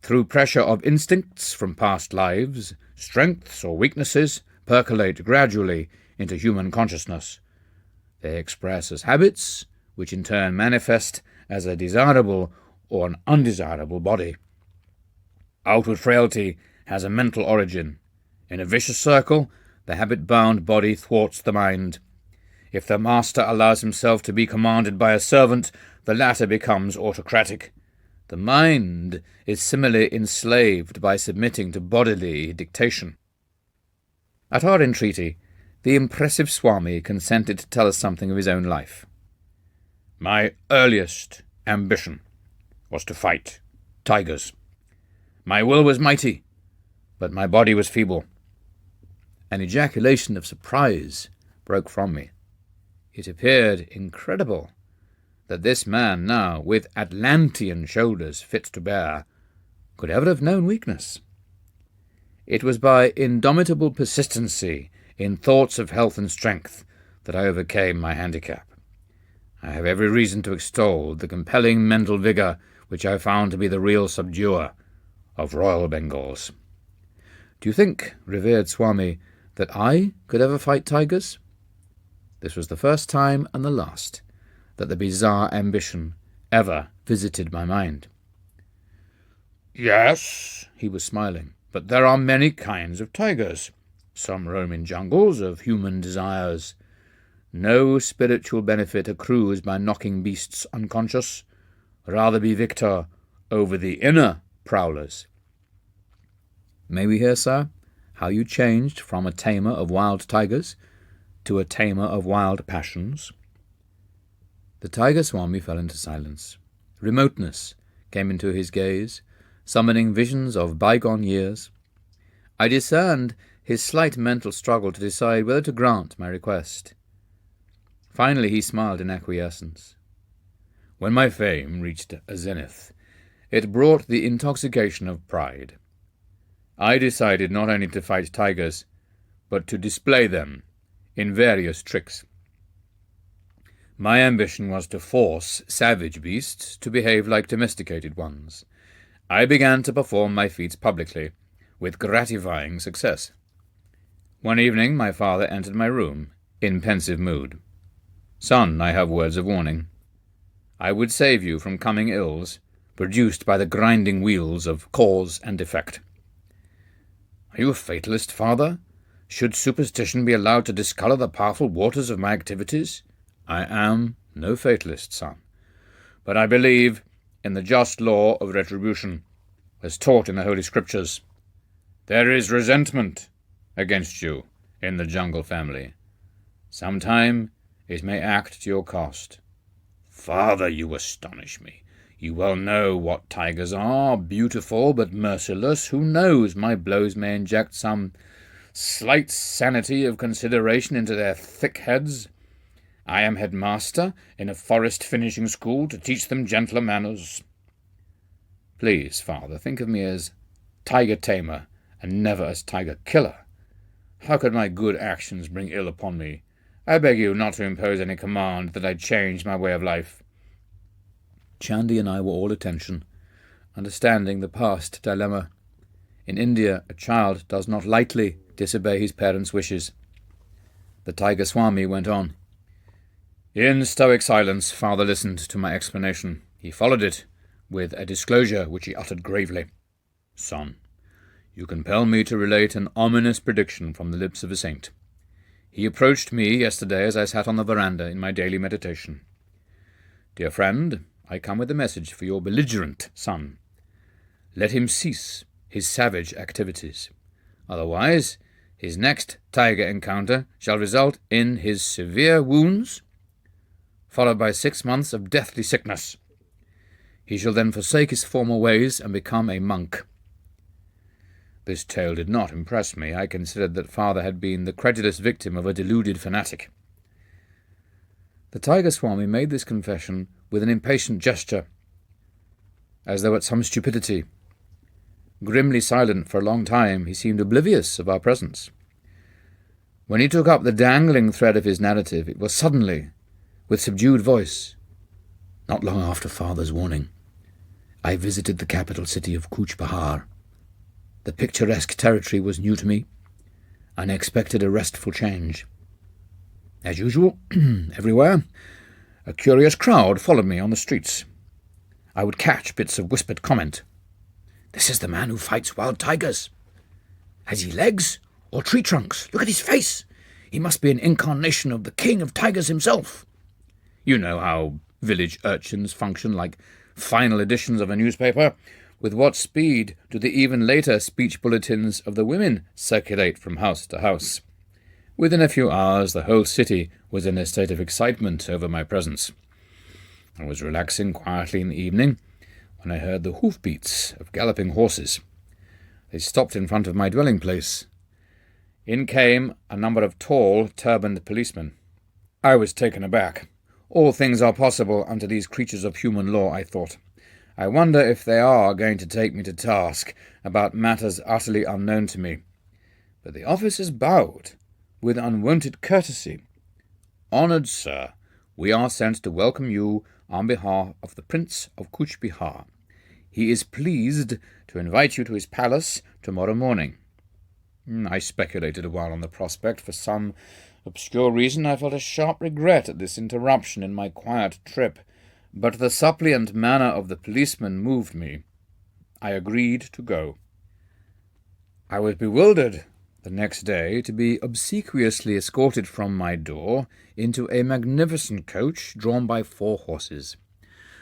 Through pressure of instincts from past lives, strengths or weaknesses percolate gradually into human consciousness. They express as habits, which in turn manifest as a desirable or an undesirable body. Outward frailty has a mental origin. In a vicious circle, the habit-bound body thwarts the mind. If the master allows himself to be commanded by a servant, the latter becomes autocratic. The mind is similarly enslaved by submitting to bodily dictation. At our entreaty, the impressive Swami consented to tell us something of his own life. My earliest ambition was to fight tigers. My will was mighty, but my body was feeble. An ejaculation of surprise broke from me. It appeared incredible that this man now, with Atlantean shoulders fit to bear, could ever have known weakness. It was by indomitable persistency in thoughts of health and strength that I overcame my handicap. I have every reason to extol the compelling mental vigour which I found to be the real subduer of Royal Bengals. Do you think, revered Swami, that I could ever fight tigers? This was the first time and the last that the bizarre ambition ever visited my mind. Yes, he was smiling, but there are many kinds of tigers. Some roam in jungles of human desires. No spiritual benefit accrues by knocking beasts unconscious. Rather be victor over the inner prowlers. May we hear, sir, how you changed from a tamer of wild tigers to a tamer of wild passions? The Tiger Swami fell into silence. Remoteness came into his gaze, summoning visions of bygone years. I discerned his slight mental struggle to decide whether to grant my request. Finally he smiled in acquiescence. When my fame reached a zenith, it brought the intoxication of pride. I decided not only to fight tigers, but to display them in various tricks. My ambition was to force savage beasts to behave like domesticated ones. I began to perform my feats publicly, with gratifying success. One evening my father entered my room, in pensive mood. Son, I have words of warning. I would save you from coming ills, produced by the grinding wheels of cause and effect. Are you a fatalist, father? Should superstition be allowed to discolour the powerful waters of my activities? I am no fatalist, son, but I believe in the just law of retribution, as taught in the Holy Scriptures. There is resentment against you in the jungle family. Sometime it may act to your cost. Father, you astonish me. You well know what tigers are, beautiful but merciless. Who knows, my blows may inject some slight sanity of consideration into their thick heads. I am headmaster in a forest finishing school to teach them gentler manners. Please, father, think of me as tiger tamer and never as tiger killer. How could my good actions bring ill upon me? I beg you not to impose any command that I change my way of life." Chandy and I were all attention, understanding the past dilemma. In India, a child does not lightly disobey his parents' wishes. The Tiger Swami went on. In stoic silence, father listened to my explanation. He followed it with a disclosure which he uttered gravely. "Son, you compel me to relate an ominous prediction from the lips of a saint. He approached me yesterday as I sat on the veranda in my daily meditation. Dear friend, I come with a message for your belligerent son. Let him cease his savage activities. Otherwise, his next tiger encounter shall result in his severe wounds, followed by 6 months of deathly sickness. He shall then forsake his former ways and become a monk." This tale did not impress me. I considered that father had been the credulous victim of a deluded fanatic. The Tiger Swami made this confession with an impatient gesture, as though at some stupidity. Grimly silent for a long time, he seemed oblivious of our presence. When he took up the dangling thread of his narrative, it was suddenly, with subdued voice. "Not long after father's warning, I visited the capital city of Cooch Behar. The picturesque territory was new to me, and I expected a restful change. As usual, everywhere, a curious crowd followed me on the streets. I would catch bits of whispered comment. 'This is the man who fights wild tigers. Has he legs or tree trunks? Look at his face. He must be an incarnation of the king of tigers himself.' You know how village urchins function like final editions of a newspaper. With what speed do the even later speech bulletins of the women circulate from house to house? Within a few hours, the whole city was in a state of excitement over my presence. I was relaxing quietly in the evening when I heard the hoofbeats of galloping horses. They stopped in front of my dwelling place. In came a number of tall, turbaned policemen. I was taken aback. All things are possible unto these creatures of human law, I thought. I wonder if they are going to take me to task about matters utterly unknown to me. But the officers bowed with unwonted courtesy. "Honoured sir, we are sent to welcome you on behalf of the Prince of Cooch Behar. He is pleased to invite you to his palace tomorrow morning." I speculated a while on the prospect. For some obscure reason I felt a sharp regret at this interruption in my quiet trip, but the suppliant manner of the policeman moved me. I agreed to go. I was bewildered the next day to be obsequiously escorted from my door into a magnificent coach drawn by 4 horses.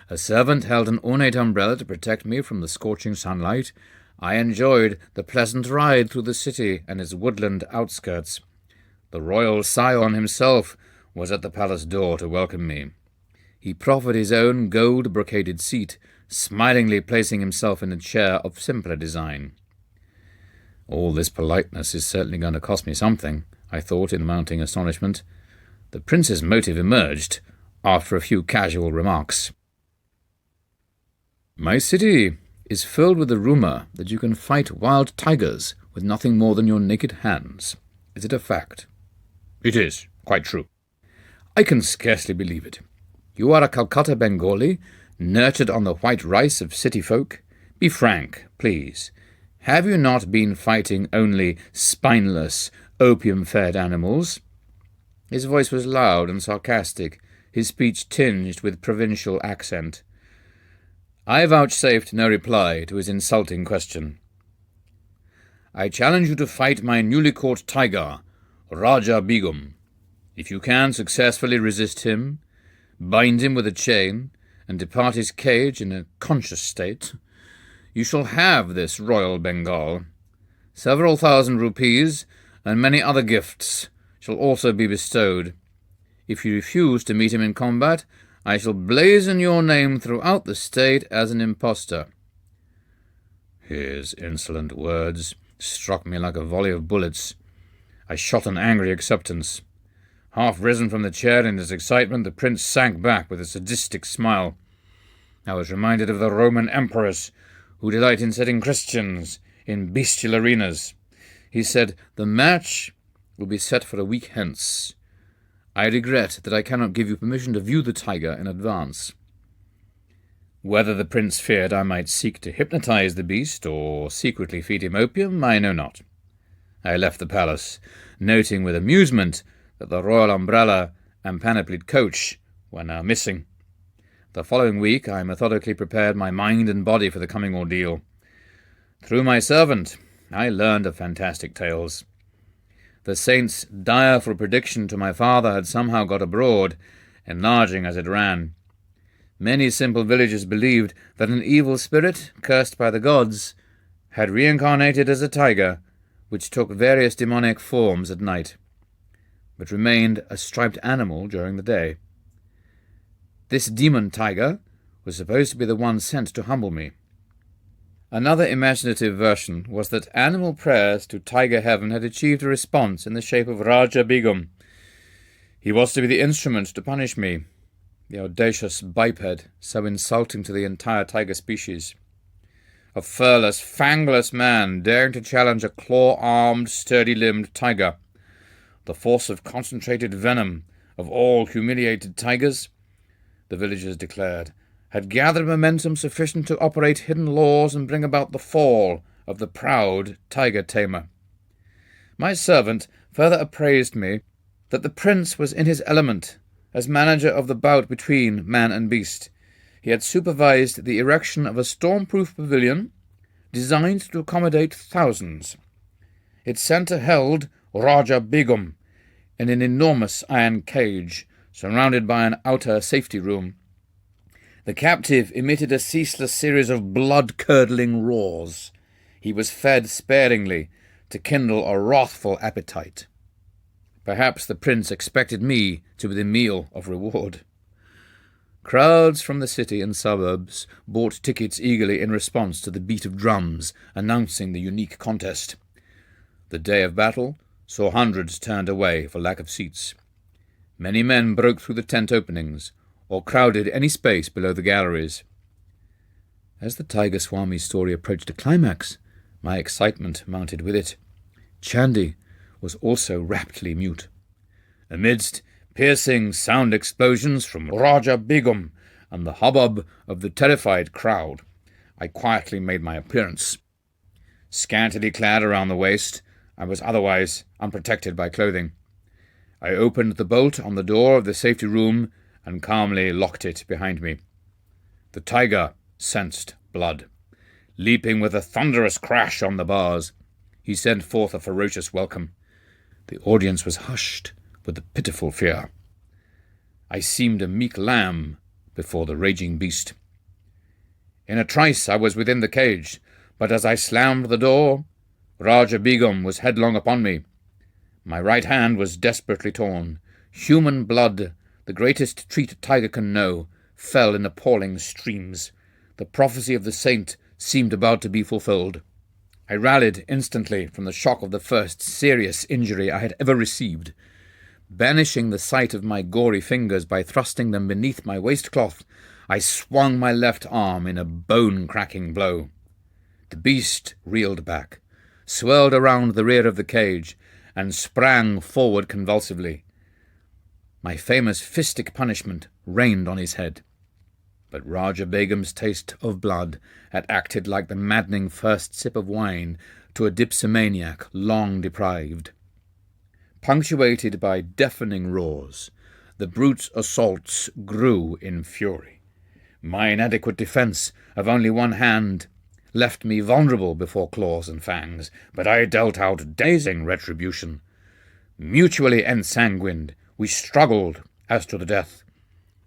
A servant held an ornate umbrella to protect me from the scorching sunlight. I enjoyed the pleasant ride through the city and its woodland outskirts. The royal scion himself was at the palace door to welcome me. He proffered his own gold-brocaded seat, smilingly placing himself in a chair of simpler design. All this politeness is certainly going to cost me something, I thought in mounting astonishment. The prince's motive emerged after a few casual remarks. "My city is filled with the rumour that you can fight wild tigers with nothing more than your naked hands. Is it a fact?" "It is, quite true." "I can scarcely believe it. You are a Calcutta Bengali, nurtured on the white rice of city folk. Be frank, please. Have you not been fighting only spineless, opium-fed animals?" His voice was loud and sarcastic, his speech tinged with provincial accent. I vouchsafed no reply to his insulting question. "I challenge you to fight my newly caught tiger, Raja Begum. If you can successfully resist him, bind him with a chain, and depart his cage in a conscious state, you shall have this royal Bengal. Several thousand rupees and many other gifts shall also be bestowed. If you refuse to meet him in combat, I shall blazon your name throughout the state as an impostor." His insolent words struck me like a volley of bullets. I shot an angry acceptance. Half risen from the chair in his excitement, the prince sank back with a sadistic smile. I was reminded of the Roman emperors, who delight in setting Christians in bestial arenas. He said, "The match will be set for a week hence. I regret that I cannot give you permission to view the tiger in advance." Whether the prince feared I might seek to hypnotize the beast or secretly feed him opium, I know not. I left the palace, noting with amusement that the royal umbrella and panoplied coach were now missing. The following week I methodically prepared my mind and body for the coming ordeal. Through my servant, I learned of fantastic tales. The saint's direful prediction to my father had somehow got abroad, enlarging as it ran. Many simple villagers believed that an evil spirit, cursed by the gods, had reincarnated as a tiger, which took various demonic forms at night, but remained a striped animal during the day. This demon tiger was supposed to be the one sent to humble me. Another imaginative version was that animal prayers to Tiger Heaven had achieved a response in the shape of Raja Begum. He was to be the instrument to punish me, the audacious biped so insulting to the entire tiger species. A furless, fangless man daring to challenge a claw-armed, sturdy-limbed tiger. The force of concentrated venom of all humiliated tigers, the villagers declared, had gathered momentum sufficient to operate hidden laws and bring about the fall of the proud tiger-tamer. My servant further appraised me that the prince was in his element as manager of the bout between man and beast. He had supervised the erection of a storm-proof pavilion designed to accommodate thousands. Its centre held Raja Begum in an enormous iron cage surrounded by an outer safety room. The captive emitted a ceaseless series of blood-curdling roars. He was fed sparingly to kindle a wrathful appetite. Perhaps the prince expected me to be the meal of reward. Crowds from the city and suburbs bought tickets eagerly in response to the beat of drums announcing the unique contest. The day of battle saw hundreds turned away for lack of seats. Many men broke through the tent openings, or crowded any space below the galleries. As the Tiger Swami's story approached a climax, my excitement mounted with it. Chandi was also raptly mute. Amidst piercing sound explosions from Raja Begum and the hubbub of the terrified crowd, I quietly made my appearance. Scantily clad around the waist, I was otherwise unprotected by clothing. I opened the bolt on the door of the safety room and calmly locked it behind me. The tiger sensed blood. Leaping with a thunderous crash on the bars, he sent forth a ferocious welcome. The audience was hushed with a pitiful fear. I seemed a meek lamb before the raging beast. In a trice I was within the cage, but as I slammed the door, Raja Begum was headlong upon me. My right hand was desperately torn. Human blood, the greatest treat a tiger can know, fell in appalling streams. The prophecy of the saint seemed about to be fulfilled. I rallied instantly from the shock of the first serious injury I had ever received. Banishing the sight of my gory fingers by thrusting them beneath my waistcloth, I swung my left arm in a bone-cracking blow. The beast reeled back, swirled around the rear of the cage, and sprang forward convulsively. My famous fistic punishment rained on his head. But Raja Begum's taste of blood had acted like the maddening first sip of wine to a dipsomaniac long deprived. Punctuated by deafening roars, the brute's assaults grew in fury. My inadequate defence of only one hand left me vulnerable before claws and fangs, but I dealt out dazing retribution. Mutually ensanguined, we struggled as to the death.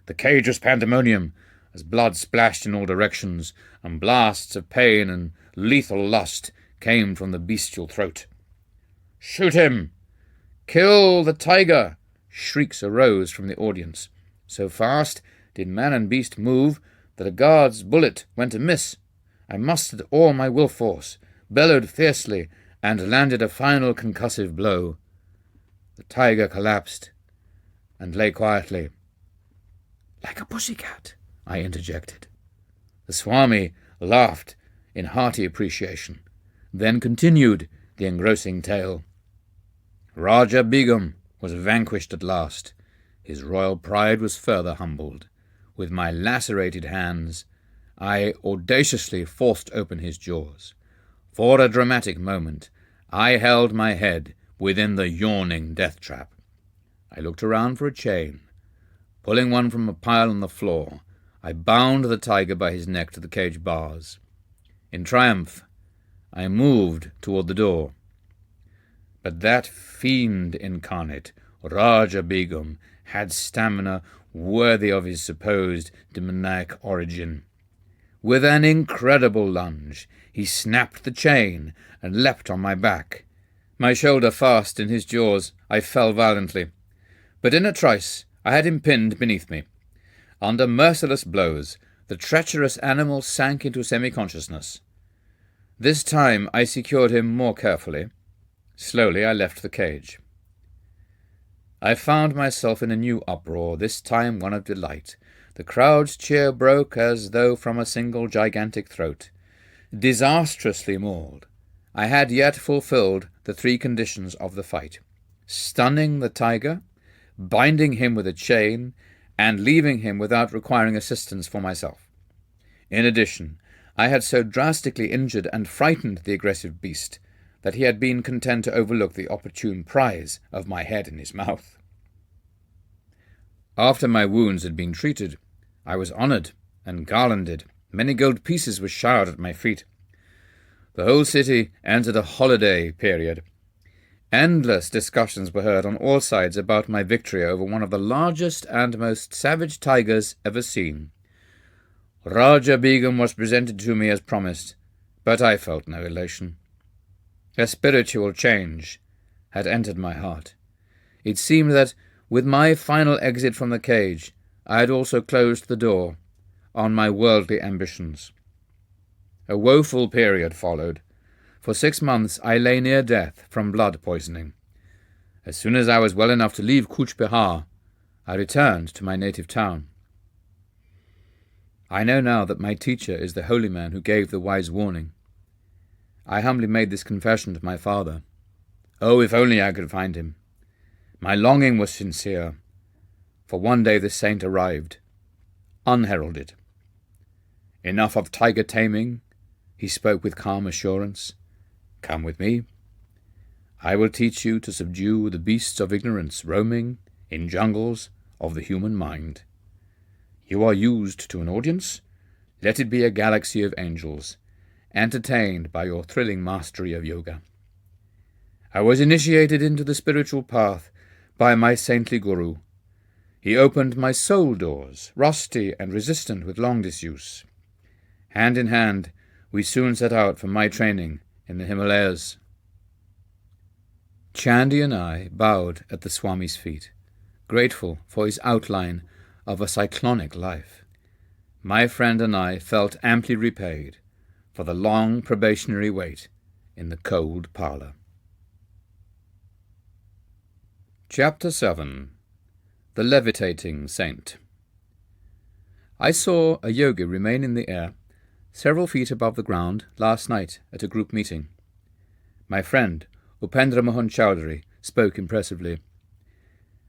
The cage was pandemonium, as blood splashed in all directions, and blasts of pain and lethal lust came from the bestial throat. "Shoot him! Kill the tiger!" Shrieks arose from the audience. So fast did man and beast move that a guard's bullet went amiss. I mustered all my will force, bellowed fiercely, and landed a final concussive blow. The tiger collapsed and lay quietly. "Like a pussycat," I interjected. The Swami laughed in hearty appreciation. then continued the engrossing tale. Raja Begum was vanquished at last. His royal pride was further humbled. With my lacerated hands, I audaciously forced open his jaws. For a dramatic moment, I held my head within the yawning death trap. I looked around for a chain. Pulling one from a pile on the floor, I bound the tiger by his neck to the cage bars. In triumph, I moved toward the door. But that fiend incarnate, Raja Begum, had stamina worthy of his supposed demoniac origin. With an incredible lunge, he snapped the chain and leapt on my back. My shoulder fast in his jaws, I fell violently. But in a trice I had him pinned beneath me. Under merciless blows, the treacherous animal sank into semi-consciousness. This time I secured him more carefully. Slowly I left the cage. I found myself in a new uproar, this time one of delight. The crowd's cheer broke as though from a single gigantic throat. Disastrously mauled, I had yet fulfilled the 3 conditions of the fight: stunning the tiger, binding him with a chain, and leaving him without requiring assistance for myself. In addition, I had so drastically injured and frightened the aggressive beast that he had been content to overlook the opportune prize of my head in his mouth. After my wounds had been treated, I was honoured and garlanded. Many gold pieces were showered at my feet. The whole city entered a holiday period. Endless discussions were heard on all sides about my victory over one of the largest and most savage tigers ever seen. Raja Begum was presented to me as promised, but I felt no elation. A spiritual change had entered my heart. It seemed that, with my final exit from the cage, I had also closed the door on my worldly ambitions. A woeful period followed. For 6 months I lay near death from blood poisoning. As soon as I was well enough to leave Cooch Behar, I returned to my native town. I know now that my teacher is the holy man who gave the wise warning. I humbly made this confession to my father. Oh, if only I could find him! My longing was sincere, for one day the saint arrived, unheralded. Enough of tiger taming, he spoke with calm assurance. Come with me. I will teach you to subdue the beasts of ignorance roaming in jungles of the human mind. You are used to an audience. Let it be a galaxy of angels, entertained by your thrilling mastery of yoga. I was initiated into the spiritual path by my saintly guru. He opened my soul doors, rusty and resistant with long disuse. Hand in hand, we soon set out for my training in the Himalayas. Chandy and I bowed at the Swami's feet, grateful for his outline of a cyclonic life. My friend and I felt amply repaid for the long probationary wait in the cold parlour. Chapter 7. The Levitating Saint. I saw a yogi remain in the air several feet above the ground last night at a group meeting. My friend, Upendra Mohan Chowdhury, spoke impressively.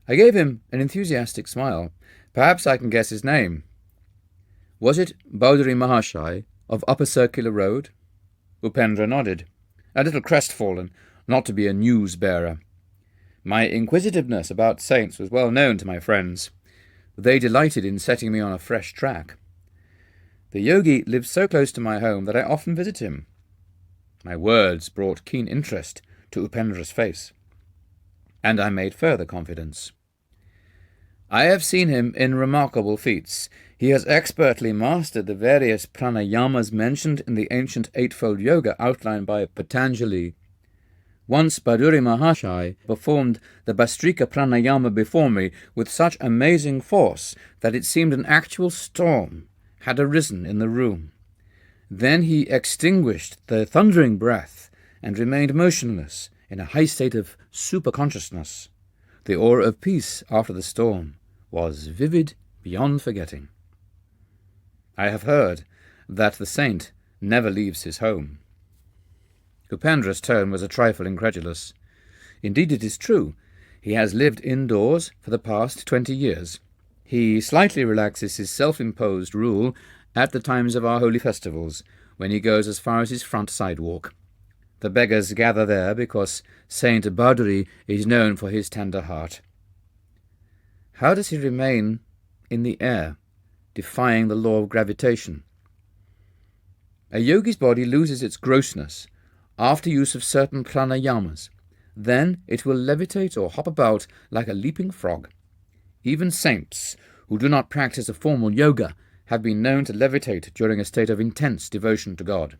I gave him an enthusiastic smile. Perhaps I can guess his name. Was it Baudari Mahashai of Upper Circular Road? Upendra nodded, a little crestfallen not to be a news-bearer. My inquisitiveness about saints was well known to my friends. They delighted in setting me on a fresh track. The yogi lives so close to my home that I often visit him. My words brought keen interest to Upendra's face, and I made further confidence. I have seen him in remarkable feats. He has expertly mastered the various pranayamas mentioned in the ancient eightfold yoga outlined by Patanjali. Once Baduri Mahashai performed the Bastrika pranayama before me with such amazing force that it seemed an actual storm had arisen in the room. Then he extinguished the thundering breath and remained motionless in a high state of superconsciousness. The aura of peace after the storm was vivid beyond forgetting. I have heard that the saint never leaves his home. Upendra's tone was a trifle incredulous. Indeed, it is true. He has lived indoors for the past 20 years. He slightly relaxes his self-imposed rule at the times of our holy festivals, when he goes as far as his front sidewalk. The beggars gather there because Saint Baduri is known for his tender heart. How does he remain in the air, defying the law of gravitation? A yogi's body loses its grossness after use of certain pranayamas. Then it will levitate or hop about like a leaping frog. Even saints who do not practice a formal yoga have been known to levitate during a state of intense devotion to God.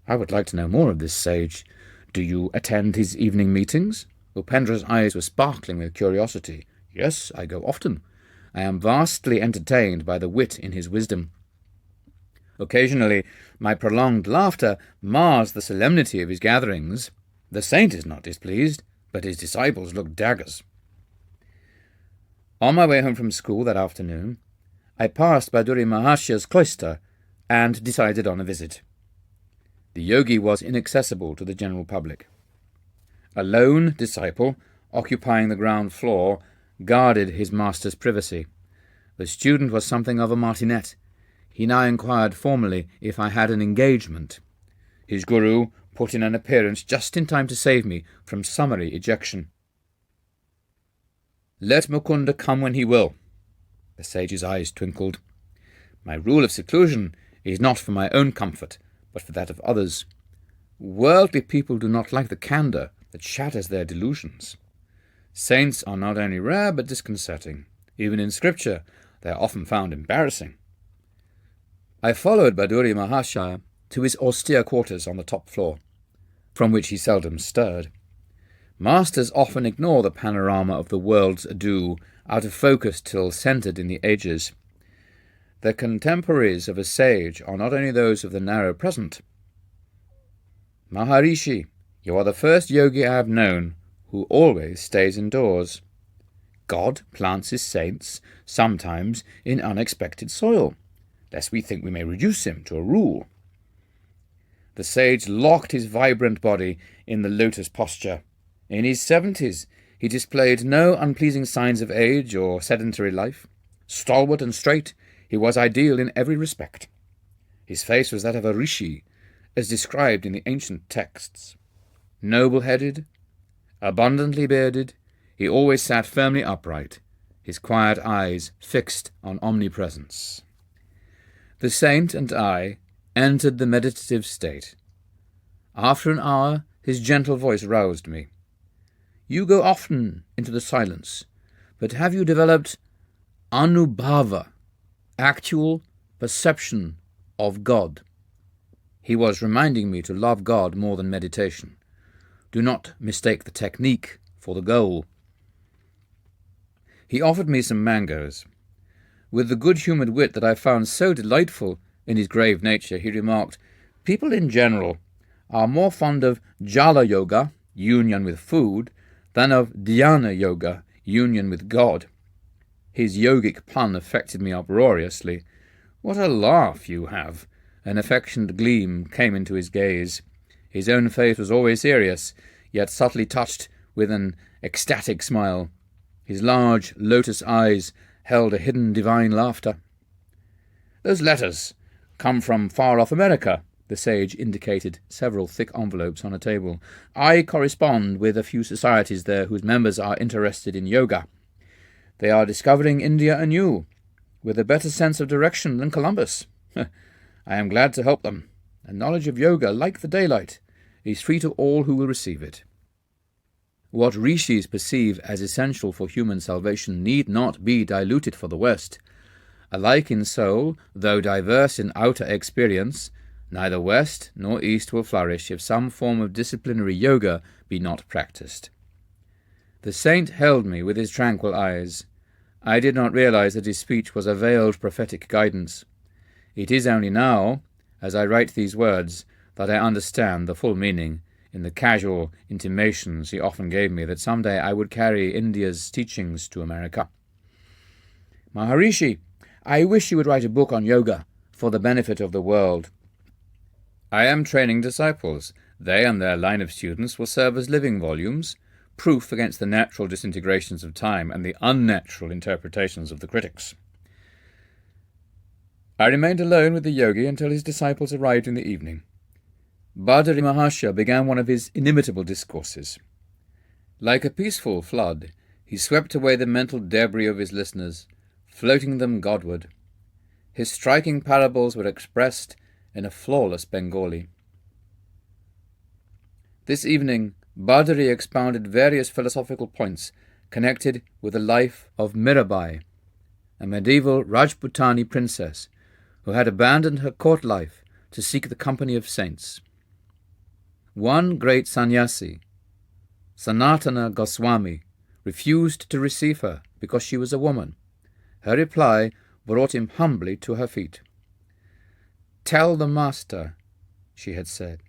I would like to know more of this sage. Do you attend his evening meetings? Upendra's eyes were sparkling with curiosity. Yes, I go often. I am vastly entertained by the wit in his wisdom. Occasionally, my prolonged laughter mars the solemnity of his gatherings. The saint is not displeased, but his disciples look daggers. On my way home from school that afternoon, I passed Baduri Mahasya's cloister and decided on a visit. The yogi was inaccessible to the general public. A lone disciple, occupying the ground floor, guarded his master's privacy. The student was something of a martinet. He now inquired formally if I had an engagement. His guru put in an appearance just in time to save me from summary ejection. Let Mukunda come when he will. The sage's eyes twinkled. My rule of seclusion is not for my own comfort, but for that of others. Worldly people do not like the candour that shatters their delusions. Saints are not only rare but disconcerting. Even in scripture they are often found embarrassing. I followed Baduri Mahasaya to his austere quarters on the top floor, from which he seldom stirred. Masters often ignore the panorama of the world's ado, out of focus till centred in the ages. The contemporaries of a sage are not only those of the narrow present. Maharishi, you are the first yogi I have known who always stays indoors. God plants his saints, sometimes in unexpected soil, lest we think we may reduce him to a rule. The sage locked his vibrant body in the lotus posture. In his 70s, he displayed no unpleasing signs of age or sedentary life. Stalwart and straight, he was ideal in every respect. His face was that of a rishi, as described in the ancient texts. Noble-headed, abundantly bearded, he always sat firmly upright, his quiet eyes fixed on omnipresence. The saint and I entered the meditative state. After an hour, his gentle voice roused me. You go often into the silence, but have you developed anubhava, actual perception of God? He was reminding me to love God more than meditation. Do not mistake the technique for the goal. He offered me some mangoes. With the good-humoured wit that I found so delightful in his grave nature, he remarked, people in general are more fond of jala yoga, union with food, than of dhyana yoga, union with God. His yogic pun affected me uproariously. What a laugh you have! An affectionate gleam came into his gaze. His own face was always serious, yet subtly touched with an ecstatic smile. His large lotus eyes held a hidden divine laughter. Those letters come from far-off America. The sage indicated several thick envelopes on a table. I correspond with a few societies there whose members are interested in yoga. They are discovering India anew, with a better sense of direction than Columbus. I am glad to help them. A knowledge of yoga, like the daylight, is free to all who will receive it. What rishis perceive as essential for human salvation need not be diluted for the West. Alike in soul, though diverse in outer experience, neither West nor East will flourish if some form of disciplinary yoga be not practiced. The saint held me with his tranquil eyes. I did not realize that his speech was a veiled prophetic guidance. It is only now, as I write these words, that I understand the full meaning in the casual intimations he often gave me that some day I would carry India's teachings to America. Maharishi, I wish you would write a book on yoga for the benefit of the world. I am training disciples, They and their line of students will serve as living volumes, proof against the natural disintegrations of time and the unnatural interpretations of the critics. I remained alone with the yogi until his disciples arrived in the evening. Badari Mahasaya began one of his inimitable discourses. Like a peaceful flood, he swept away the mental debris of his listeners, floating them Godward. His striking parables were expressed in a flawless Bengali. This evening, Badari expounded various philosophical points connected with the life of Mirabai, a medieval Rajputani princess who had abandoned her court life to seek the company of saints. One great sannyasi, Sanatana Goswami, refused to receive her because she was a woman. Her reply brought him humbly to her feet. "Tell the master," she had said,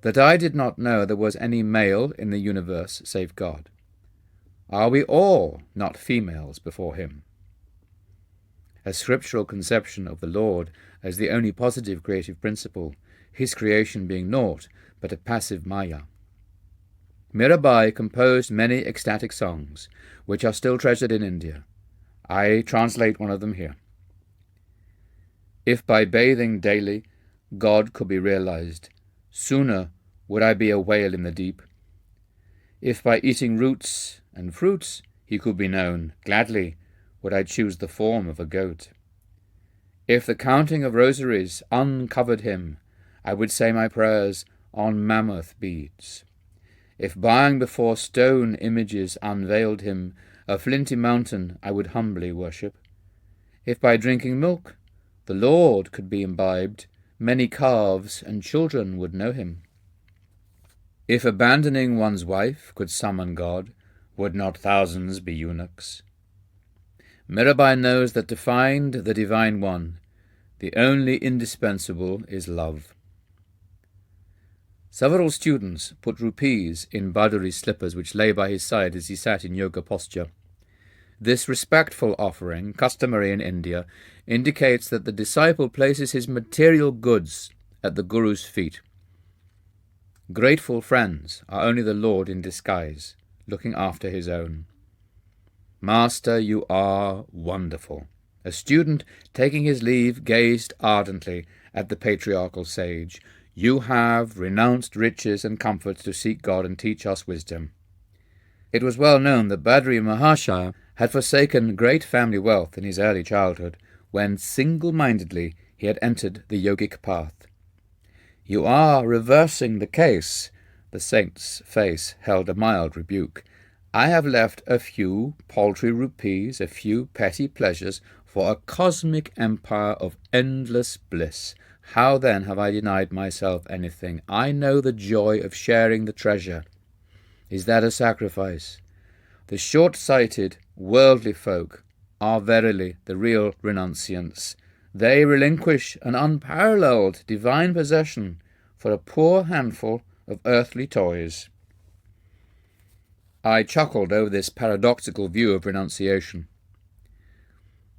"that I did not know there was any male in the universe save God. Are we all not females before him?" A scriptural conception of the Lord as the only positive creative principle, his creation being naught but a passive maya. Mirabai composed many ecstatic songs, which are still treasured in India. I translate one of them here. If by bathing daily God could be realized, sooner would I be a whale in the deep. If by eating roots and fruits he could be known, gladly would I choose the form of a goat. If the counting of rosaries uncovered him, I would say my prayers on mammoth beads. If bowing before stone images unveiled him, a flinty mountain I would humbly worship. If by drinking milk the Lord could be imbibed, many calves and children would know him. If abandoning one's wife could summon God, would not thousands be eunuchs? Mirabai knows that to find the Divine One, the only indispensable is love. Several students put rupees in Badari's slippers which lay by his side as he sat in yoga posture. This respectful offering, customary in India, indicates that the disciple places his material goods at the Guru's feet. Grateful friends are only the Lord in disguise, looking after his own. Master, you are wonderful. A student, taking his leave, gazed ardently at the patriarchal sage. You have renounced riches and comforts to seek God and teach us wisdom. It was well known that Badari Mahasaya had forsaken great family wealth in his early childhood, when single-mindedly he had entered the yogic path. You are reversing the case. The saint's face held a mild rebuke. I have left a few paltry rupees, a few petty pleasures, for a cosmic empire of endless bliss. How then have I denied myself anything? I know the joy of sharing the treasure. Is that a sacrifice? The short-sighted, worldly folk are verily the real renunciants. They relinquish an unparalleled divine possession for a poor handful of earthly toys. I chuckled over this paradoxical view of renunciation,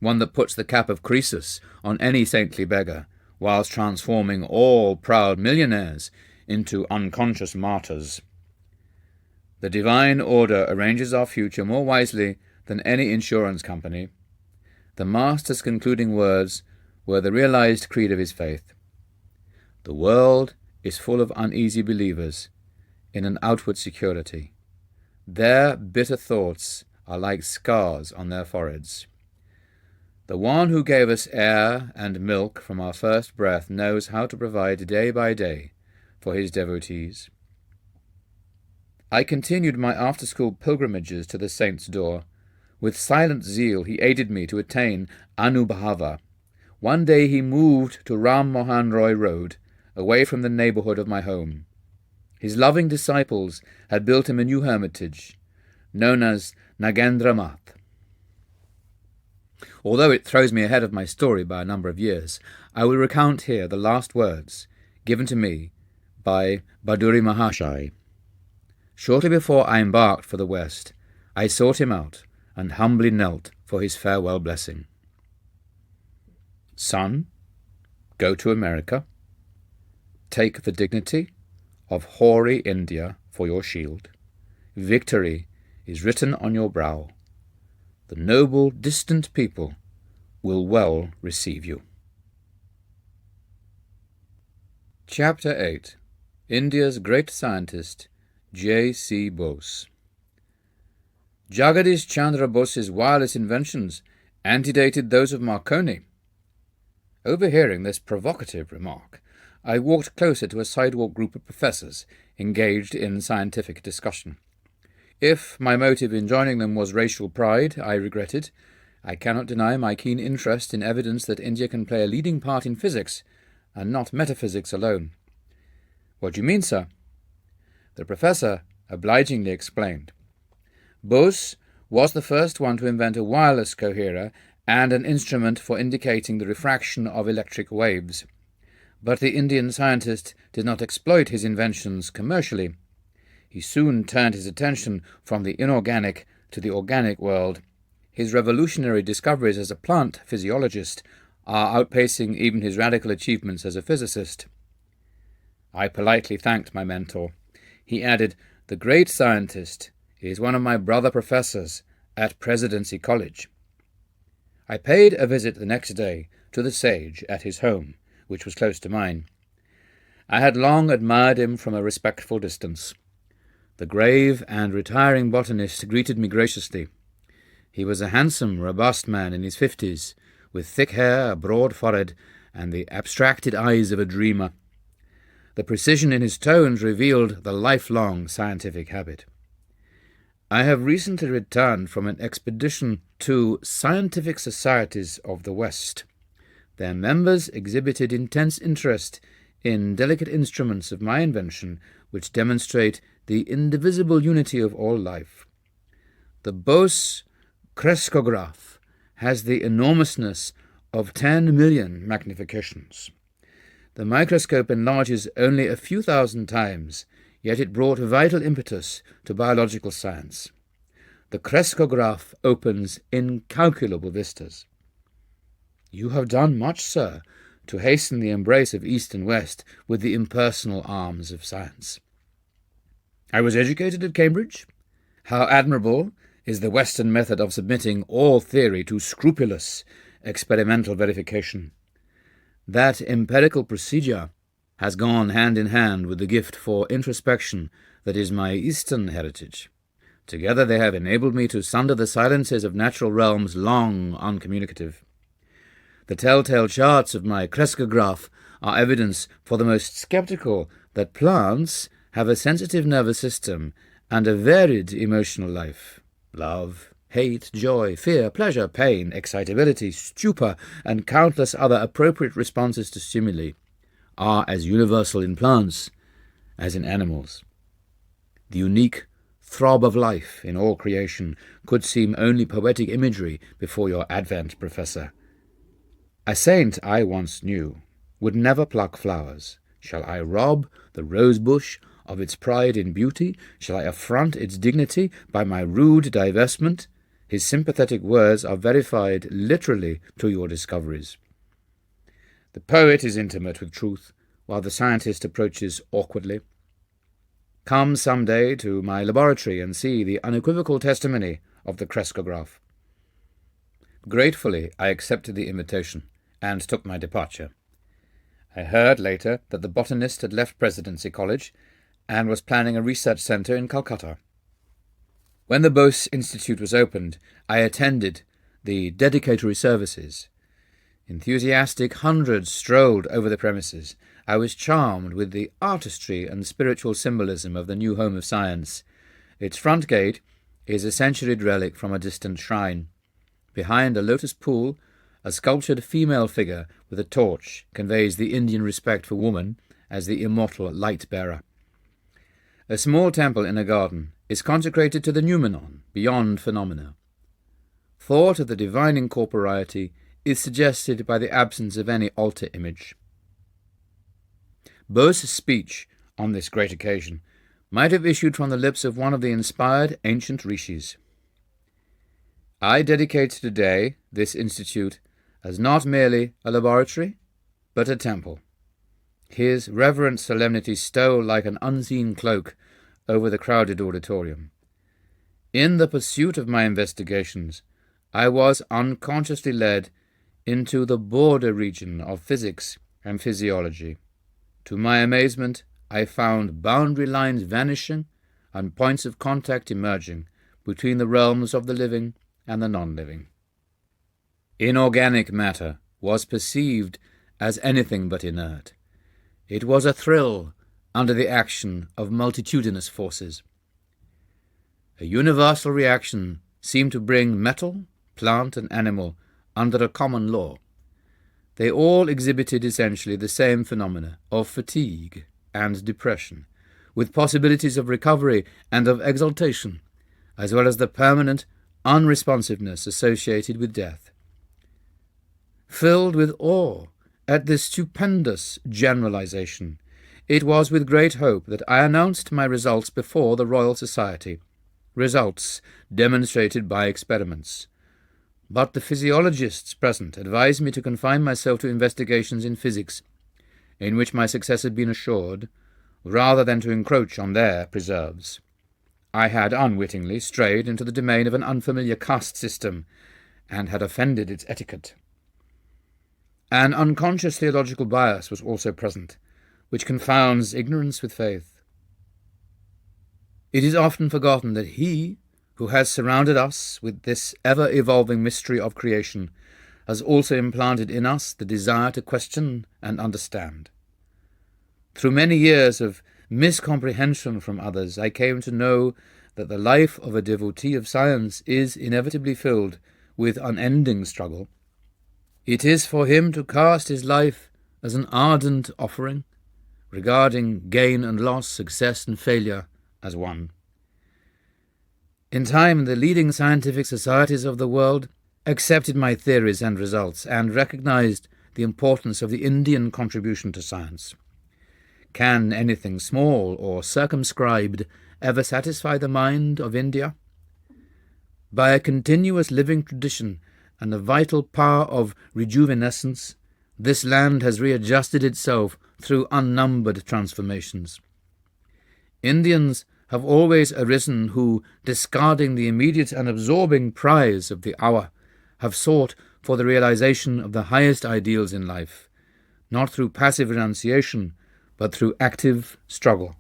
one that puts the cap of Croesus on any saintly beggar, whilst transforming all proud millionaires into unconscious martyrs. The divine order arranges our future more wisely than any insurance company. The Master's concluding words were the realized creed of his faith. The world is full of uneasy believers in an outward security. Their bitter thoughts are like scars on their foreheads. The one who gave us air and milk from our first breath knows how to provide day by day for his devotees. I continued my after-school pilgrimages to the saint's door. With silent zeal he aided me to attain Anubhava. One day he moved to Ram Mohan Roy Road, away from the neighbourhood of my home. His loving disciples had built him a new hermitage, known as Nagendra Math. Although it throws me ahead of my story by a number of years, I will recount here the last words given to me by Badari Mahasaya. Shortly before I embarked for the West, I sought him out and humbly knelt for his farewell blessing. Son, go to America, take the dignity of hoary India for your shield. Victory is written on your brow. The noble, distant people will well receive you. Chapter 8. India's Great Scientist, J.C. Bose. Jagadish Chandra Bose's wireless inventions antedated those of Marconi. Overhearing this provocative remark, I walked closer to a sidewalk group of professors engaged in scientific discussion. If my motive in joining them was racial pride, I regretted. I cannot deny my keen interest in evidence that India can play a leading part in physics, and not metaphysics alone. What do you mean, sir? The professor obligingly explained. Bose was the first one to invent a wireless coherer and an instrument for indicating the refraction of electric waves. But the Indian scientist did not exploit his inventions commercially. He soon turned his attention from the inorganic to the organic world. His revolutionary discoveries as a plant physiologist are outpacing even his radical achievements as a physicist. I politely thanked my mentor. He added, "The great scientist is one of my brother professors at Presidency College." I paid a visit the next day to the sage at his home, which was close to mine. I had long admired him from a respectful distance. The grave and retiring botanist greeted me graciously. He was a handsome, robust man in his 50s, with thick hair, a broad forehead, and the abstracted eyes of a dreamer. The precision in his tones revealed the lifelong scientific habit. I have recently returned from an expedition to scientific societies of the West. Their members exhibited intense interest in delicate instruments of my invention which demonstrate the indivisible unity of all life. The Bose crescograph has the enormousness of 10 million magnifications. The microscope enlarges only a few thousand times, yet it brought vital impetus to biological science. The crescograph opens incalculable vistas. You have done much, sir, to hasten the embrace of East and West with the impersonal arms of science. I was educated at Cambridge. How admirable is the Western method of submitting all theory to scrupulous experimental verification. That empirical procedure has gone hand in hand with the gift for introspection that is my Eastern heritage. Together they have enabled me to sunder the silences of natural realms long uncommunicative. The telltale charts of my crescograph are evidence for the most skeptical that plants have a sensitive nervous system and a varied emotional life. Love, hate, joy, fear, pleasure, pain, excitability, stupor, and countless other appropriate responses to stimuli are as universal in plants as in animals. The unique throb of life in all creation could seem only poetic imagery before your advent, Professor. A saint I once knew would never pluck flowers. Shall I rob the rose-bush of its pride in beauty? Shall I affront its dignity by my rude divestment? His sympathetic words are verified literally to your discoveries. The poet is intimate with truth, while the scientist approaches awkwardly. Come some day to my laboratory and see the unequivocal testimony of the crescograph. Gratefully I accepted the invitation and took my departure. I heard later that the botanist had left Presidency College and was planning a research centre in Calcutta. When the Bose Institute was opened, I attended the dedicatory services. Enthusiastic hundreds strolled over the premises. I was charmed with the artistry and spiritual symbolism of the new home of science. Its front gate is a centuried relic from a distant shrine. Behind a lotus pool, a sculptured female figure with a torch conveys the Indian respect for woman as the immortal light-bearer. A small temple in a garden is consecrated to the noumenon, beyond phenomena. Thought of the divine incorporeity is suggested by the absence of any altar image. Bose's speech on this great occasion might have issued from the lips of one of the inspired ancient rishis. I dedicate today this institute as not merely a laboratory, but a temple. His reverent solemnity stole like an unseen cloak over the crowded auditorium. In the pursuit of my investigations, I was unconsciously led into the border region of physics and physiology. To my amazement, I found boundary lines vanishing and points of contact emerging between the realms of the living and the non-living. Inorganic matter was perceived as anything but inert. It was a thrill under the action of multitudinous forces. A universal reaction seemed to bring metal, plant, and animal under a common law. They all exhibited essentially the same phenomena of fatigue and depression, with possibilities of recovery and of exaltation, as well as the permanent unresponsiveness associated with death. Filled with awe at this stupendous generalization, it was with great hope that I announced my results before the Royal Society, results demonstrated by experiments. But the physiologists present advised me to confine myself to investigations in physics, in which my success had been assured, rather than to encroach on their preserves. I had unwittingly strayed into the domain of an unfamiliar caste system, and had offended its etiquette. An unconscious theological bias was also present, which confounds ignorance with faith. It is often forgotten that He who has surrounded us with this ever-evolving mystery of creation has also implanted in us the desire to question and understand. Through many years of miscomprehension from others, I came to know that the life of a devotee of science is inevitably filled with unending struggle. It is for him to cast his life as an ardent offering, regarding gain and loss, success and failure as one. In time, the leading scientific societies of the world accepted my theories and results and recognized the importance of the Indian contribution to science. Can anything small or circumscribed ever satisfy the mind of India? By a continuous living tradition and the vital power of rejuvenescence, this land has readjusted itself through unnumbered transformations. Indians have always arisen who, discarding the immediate and absorbing prize of the hour, have sought for the realization of the highest ideals in life, not through passive renunciation, but through active struggle.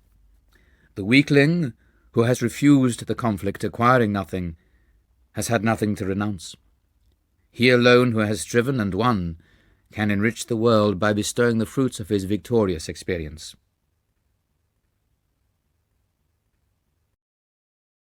The weakling who has refused the conflict, acquiring nothing, has had nothing to renounce. He alone who has striven and won can enrich the world by bestowing the fruits of his victorious experience.